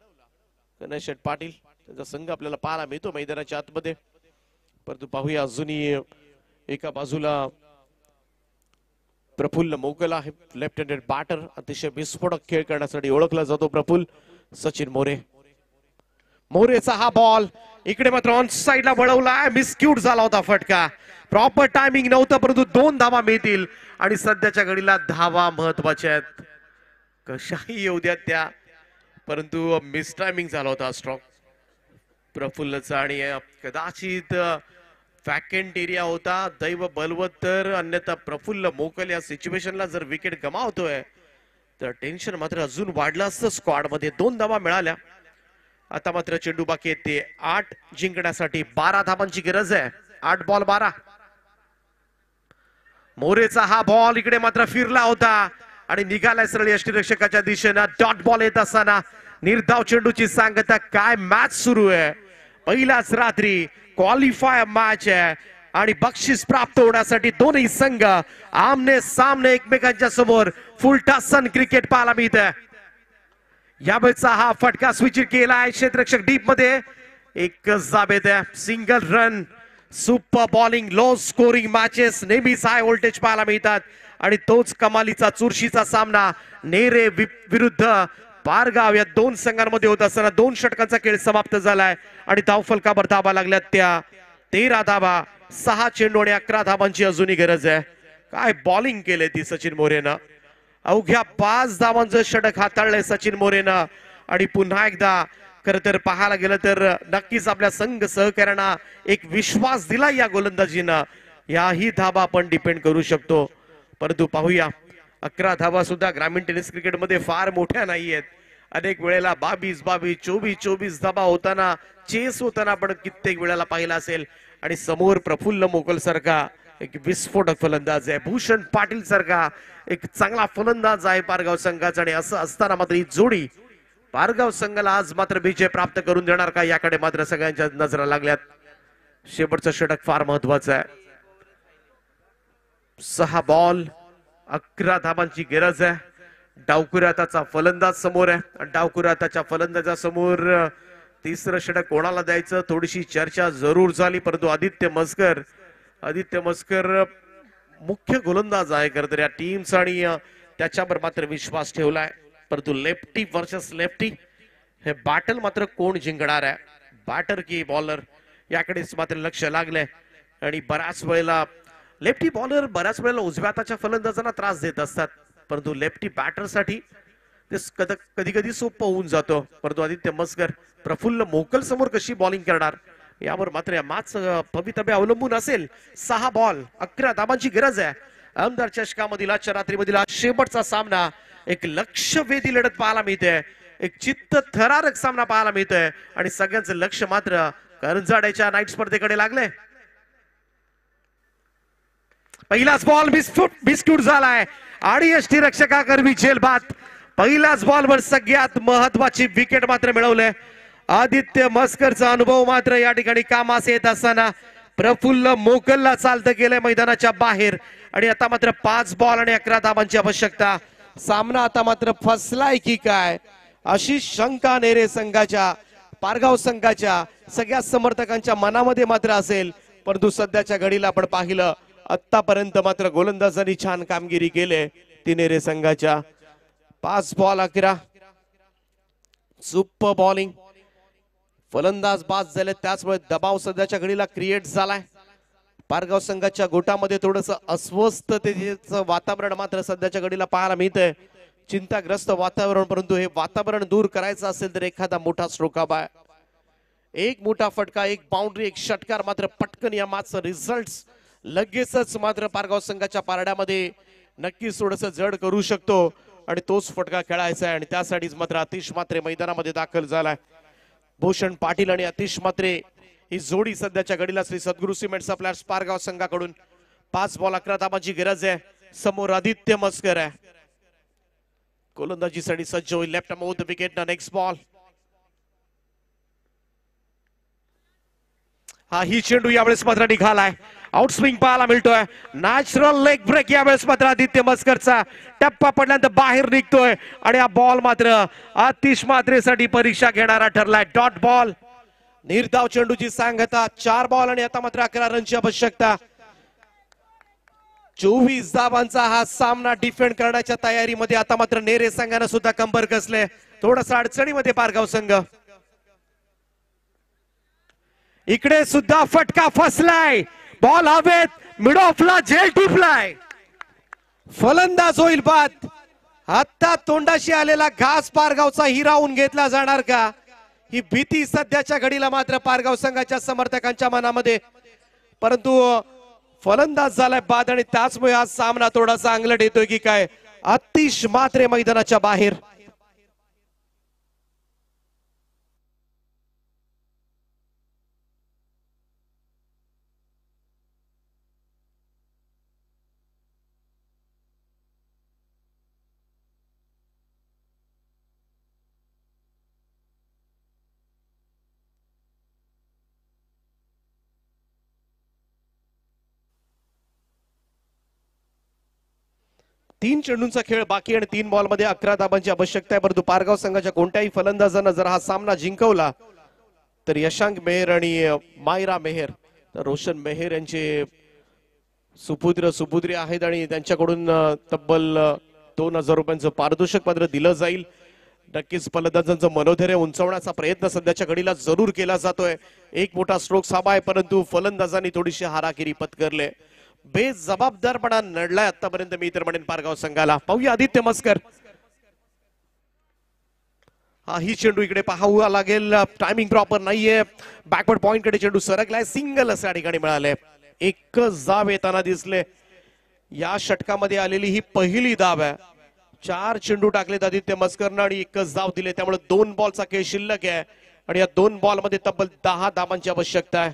S3: कन्हैया शेठ पाटील, त्यांचा संघ आपल्याला पाहायला मिळतो मैदानाच्या आतमध्ये. परंतु पाहूया अजूनही एका बाजूला प्रफुल्ल मोकल आहे, लेफ्ट हँडेड बॅटर. अतिशय विस्फोटक खेळ करण्यासाठी ओळखला जातो प्रफुल्ल. सचिन मोरेचा हा बॉल इकडे मात्र ऑन साइडला वळवला, मिसक्यूट झाला होता फटका. प्रॉपर टायमिंग नव्हतं, परंतु 2 धावा मिळतील. आणि सध्याच्या घडीला धावा महत्वाच्या आहेत, कशाही येऊ द्यात त्या, परंतु मिस टायमिंग झाला होता स्ट्रोक प्रफुल्लचा. आणि कदाचित वॅकेंट एरिया होता, दैव बलवत तर, अन्यथा प्रफुल्ल मोकल या सिच्युएशनला जर विकेट गमावतोय तर टेन्शन मात्र अजून वाढलं असतं स्क्वॉड मध्ये. 2 धावा मिळाल्या. आता मात्र चेंडू बाकी आहेत ते 8 जिंकण्यासाठी. 12 धावांची गरज आहे. 8 बॉल 12. मोरेचा हा बॉल इकडे मात्र फिरला होता आणि निघालाय सरळ यष्टीरक्षकाच्या दिशेनं. डॉट बॉल येत असताना निर्धाव चेंडूची सांगता. काय मॅच सुरू आहे, पहिल्याच रात्री क्वालिफायर मॅच आहे. आणि बक्षीस प्राप्त होण्यासाठी दोन्ही संघ आमने सामने एकमेकांच्या समोर फुलटासन क्रिकेट पाहायला मिळत आहे. यावेळेचा हा फटका स्विच केला आहे क्षेत्ररक्षक डीप मध्ये. एकच जाबेत आहे, single run. Super bowling, low scoring matches नेहमीच हाय व्होल्टेज पाहायला मिळतात आणि तोच कमालीचा चुरशीचा सामना नेरे विरुद्ध पारगाव या दोन संघांमध्ये होत असताना 2 षटकांचा खेळ समाप्त झालाय आणि धावफलकावर धाबा लागल्यात त्या 13 धाबा. 6 चेंडू आणि 11 धाबांची अजूनही गरज आहे. काय बॉलिंग केले ती सचिन मोरेनं. अवघ्या 5 धावांचं षटक हाताळलंय सचिन मोरेनं आणि पुन्हा एकदा खर तर पाहायला गेलं तर नक्कीच आपल्या संघ सहकार्यांना एक विश्वास दिला या गोलंदाजीनं. याही धाबा आपण डिपेंड करू शकतो. परंतु पाहूया 11 धावा सुद्धा ग्रामीण टेनिस क्रिकेटमध्ये फार मोठ्या नाहीयेत. अनेक वेळेला 22 22 24 24 धाबा होताना चेस होताना आपण कित्येक वेळेला पाहिला असेल. आणि समोर प्रफुल्ल मोकल सारखा एक विस्फोटक फलंदाज आहे, भूषण पाटील सारखा एक चांगला फलंदाज आहे पारगाव संघाचा. आणि असं असताना मात्र ही जोडी पारगाव संघाला आज मात्र विजय प्राप्त करून देणार का याकडे मात्र सगळ्यांच्या नजरा लागल्यात. शेवटचं षटक फार महत्वाचं आहे. 6 बॉल 11 धाबांची गरज आहे. डावकुऱ्याताचा फलंदाज समोर आहे. डावकुऱ्याताच्या फलंदाजासमोर तिसरं षटक कोणाला द्यायचं थोडीशी चर्चा जरूर झाली. परंतु आदित्य मस्कर मुख्य गोलंदाज आहे खरं तर या टीमचा आणि त्याच्यावर मात्र विश्वास ठेवलाय. परंतु लेफ्टी वर्सेस लेफ्टी हे बॅटल मात्र कोण जिंकणार आहे, बॅटर की बॉलर याकडेच मात्र लक्ष लागलंय. आणि बऱ्याच वेळेला लेफ्टी बॉलर बऱ्याच वेळेला उजव्या हाताच्या फलंदाजांना त्रास देत असतात. परंतु लेफ्टी बॅटर साठी ते कधी कधी सोपं होऊन जातो. परंतु आदित्य मस्कर प्रफुल्ल मोकल समोर कशी बॉलिंग करणार यावर मात्र या मॅच भवितव्य अवलंबून असेल. 6 बॉल 11 धाबांची गरज आहे. आमदार चषकामधील आजच्या रात्रीमधील शेवटचा सामना एक लक्षवेधी लढत पाहायला मिळते. एक चित्त थरारक सामना पाहायला मिळतोय आणि सगळ्यांचं लक्ष मात्र करंजाड्याच्या नाईट स्पर्धेकडे लागले. पहिलाच बॉल बिस्क्यूट झालाय आणि यष्टीरक्षकाकर्मी झेलबाद. पहिल्याच बॉलवर सगळ्यात महत्वाची विकेट मात्र मिळवले. आदित्य मस्करचा अनुभव मात्र या ठिकाणी कामास येत असताना प्रफुल्ल मोकलला चालतं गेलंय मैदानाच्या बाहेर. आणि आता मात्र 5 बॉल आणि 11 धाबांची आवश्यकता. सामना आता मात्र फसलाय की काय अशी शंका नेरे संघाच्या पारगाव संघाच्या सगळ्या समर्थकांच्या मनामध्ये मात्र असेल. परंतु सध्याच्या घडीला आपण पाहिलं आतापर्यंत मात्र गोलंदाजांनी छान कामगिरी केली ती नेरे संघाच्या. 5 बॉल 11 सुपर बॉलिंग. फलंदाज बाद झाले त्याचमुळे दबाव सध्याच्या घडीला क्रिएट झालाय. पारगाव संघाच्या गोटामध्ये थोडस अस्वस्थतेचं वातावरण मात्र सध्याच्या घडीला पाहायला मिळतंय. चिंताग्रस्त वातावरण. परंतु हे वातावरण दूर करायचं असेल तर एखादा मोठा स्ट्रोक आहे, एक मोठा फटका, एक बाउंड्री, एक षटकार मात्र पटकन या मॅचचं रिझल्ट लगेचच मात्र पारगाव संघाच्या पारड्यामध्ये नक्कीच थोडस जड करू शकतो आणि तोच फटका खेळायचा आहे. आणि त्यासाठीच मात्र आतिश मात्रे मैदानामध्ये दाखल झालाय. भूषण पाटील आणि आतिश मात्रे ही जोडी सध्याच्या घडीला श्री सद्गुरू सिमेंट सप्लायर्स पारगाव संघाकडून. 5 बॉल 11 धाबांची गरज आहे. समोर आदित्य मस्कर आहे, गोलंदाजीसाठी सज्ज होईल. लेफ्ट मोद विकेट ना नेक्स्ट बॉल. हा ही चेंडू यावेळेस मात्र निघालाय. आउटस्विंग पाहायला मिळतोय. नॅचरल लेग ब्रेक यावेळेस मात्र आदित्य मस्करचा टप्पा पडल्यानंतर बाहेर निघतोय आणि हा बॉल मात्र आतिश मात्रेसाठी परीक्षा घेणारा ठरलाय. Dot ball. निर्धाव चेंडूची सांगता. 4 बॉल आणि आता मात्र 11 रनची आवश्यकता. 24 धाबांचा हा सामना डिफेंड करण्याच्या तयारीमध्ये आता मात्र नेरे संघाने सुद्धा कंबर कसले. थोडासा अडचणीमध्ये पारगाव संघ. इकडे सुद्धा फटका फसलाय. बॉल हवेत, मिड ऑफला झेल टिपलाय. फलंदाज होईल बाद. आता तोंडाशी आलेला घास पारगावचा हिरावून घेतला जाणार का ही भीती सध्याच्या घडीला मात्र पारगाव संघाच्या समर्थकांच्या मनामध्ये. परंतु फलंदाज झालाय बाद आणि त्याचमुळे हा सामना थोडासा अंगलट येतोय की काय. आतिश मात्रे मैदानाच्या बाहेर. 3 चेंडूंचा खेळ बाकी आणि 3 बॉल मध्ये 11 धाबांची आवश्यकता आहे. परंतु पारगाव संघाच्या कोणत्याही फलंदाजानं जर हा सामना जिंकवला तर यशांक मेहर आणि मायरा मेहर, तर रोशन मेहर यांचे सुपुत्री आहेत आणि त्यांच्याकडून तब्बल 2000 रुपयांचं पारितोषिक मात्र दिलं जाईल. नक्कीच फलंदाजांचं मनोधैर्य उंचावण्याचा प्रयत्न सध्याच्या घडीला जरूर केला जातोय. एक मोठा स्ट्रोक हवा आहे परंतु फलंदाजांनी थोडीशी हाराकिरी पत्करले. बेजबाबदारपणा नडलाय आतापर्यंत मी तर म्हणेन पारगाव संघाला. पाहूया आदित्य मस्कर. हा ही चेंडू इकडे पाहावा लागेल. टायमिंग प्रॉपर नाहीये. बॅकवर्ड पॉइंट कडे चेंडू सरकलाय. सिंगल असं या ठिकाणी मिळाले. एकच धाव येताना दिसले. या षटकामध्ये आलेली ही पहिली धाव आहे. 4 चेंडू टाकलेत आदित्य मस्करनं आणि एकच धाव दिले. त्यामुळे 2 बॉलचा खेळ शिल्लक आहे आणि या 2 बॉल मध्ये तब्बल 10 धावांची आवश्यकता आहे.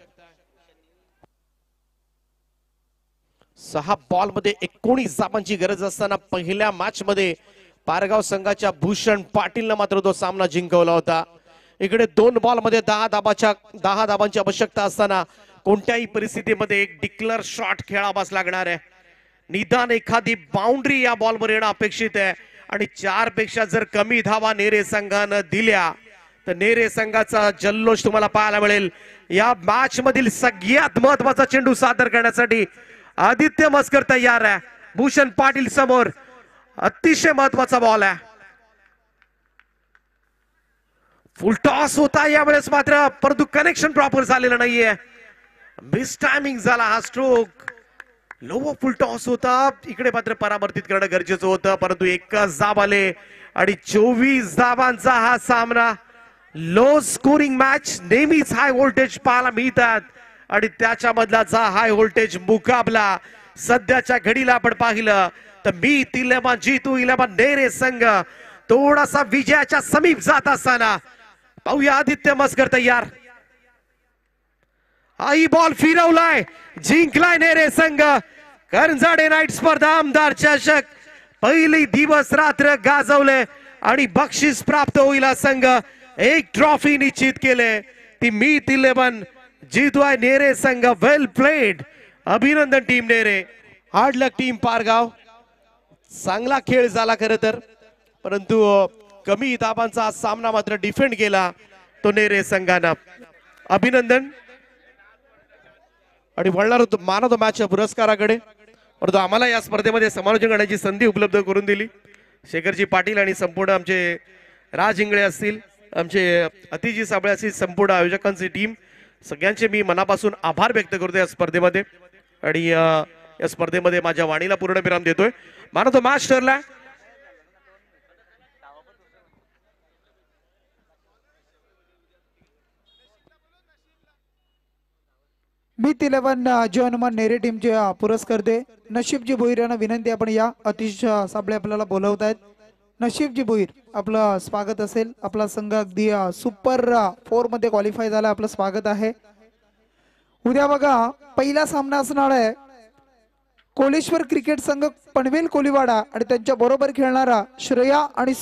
S3: 6 बॉल मध्ये 19 धावांची गरज असताना पहिल्या मॅच मध्ये पारगाव संघाच्या भूषण पाटीलनं मात्र तो सामना जिंकवला होता. इकडे 2 बॉल मध्ये 10 धावांची आवश्यकता असताना कोणत्याही परिस्थितीमध्ये एक डिक्लेअर शॉट खेळावाच लागणार आहे. निदान एखादी बाउंड्री या बॉलवर येणं अपेक्षित आहे आणि 4 पेक्षा जर कमी धावा नेरे संघानं दिल्या तर नेरे संघाचा जल्लोष तुम्हाला पाहायला मिळेल. या मॅच मधील सगळ्यात महत्वाचा चेंडू सादर करण्यासाठी आदित्य मस्कर तयार आहे. भूषण पाटील समोर अतिशय महत्वाचा बॉल आहे. फुल टॉस होता यावेळेस मात्र परंतु कनेक्शन प्रॉपर झालेलं नाहीये. मिस टायमिंग झाला हा स्ट्रोक. लो फुल टॉस होता. इकडे मात्र परावर्तित करणं गरजेचं होतं परंतु एकच धाव आले आणि 24 धावांचा हा सामना. लो स्कोरिंग मॅच नेहमीच हाय व्होल्टेज पाहायला मिळतात आणि त्याच्यामधलाचा हाय व्होल्टेज मुकाबला सध्याच्या घडीला आपण पाहिलं तर मी 11 जीतू 11 नेरे संघ थोडासा विजयाच्या समीप जात असताना पाहूया आदित्य मस्कर तयार. Eye ball फिरवलाय. जिंकलाय नेरे संघ. करंजाडे नाईट स्पर्धा आमदार चषक पहिली दिवस रात्र गाजवले आणि बक्षीस प्राप्त होईल. संघ एक ट्रॉफी निश्चित केले. ती मी 11 जितवाय नेरे संघ. वेल प्लेड. अभिनंदन टीम नेरे. हार्ड लक टीम पारगाव. चांगला खेळ झाला खरं तर परंतु कमी धाबांचा हा सामना मात्र डिफेंड केला तो नेरे संघानं. अभिनंदन. आणि वळणार होतो मान ऑफ द मॅच पुरस्काराकडे परंतु आम्हाला या स्पर्धेमध्ये समालोचन करण्याची संधी उपलब्ध करून दिली शेखरजी पाटील आणि संपूर्ण आमचे राज इंगळे असतील, आमचे अतिजी साबळे असतील, संपूर्ण आयोजकांची टीम, सगळ्यांचे मी मनापासून आभार व्यक्त करतो या स्पर्धेमध्ये. आणि या स्पर्धेमध्ये माझ्या वाणीला पूर्ण विराम देतोय. मान ऑफ द मॅच ठरला
S2: मी 11 जो हनुमान नेरे टीमचे पुरस्कार दे. नशीबजी भोईर यांना विनंती आपण या. अतिश साबळे आपल्याला बोलवत आहेत. नशीबजी भोईर आपलं स्वागत असेल. आपला संघ अगदी सुपर 4 मध्ये क्वालिफाय झाला. आपलं स्वागत आहे. उद्या बघा पहिला सामना असणार आहे कोलेश्वर क्रिकेट संघ पनवेल कोलीवाडा आणि त्यांच्या बरोबर खेळणारा श्रेया आणि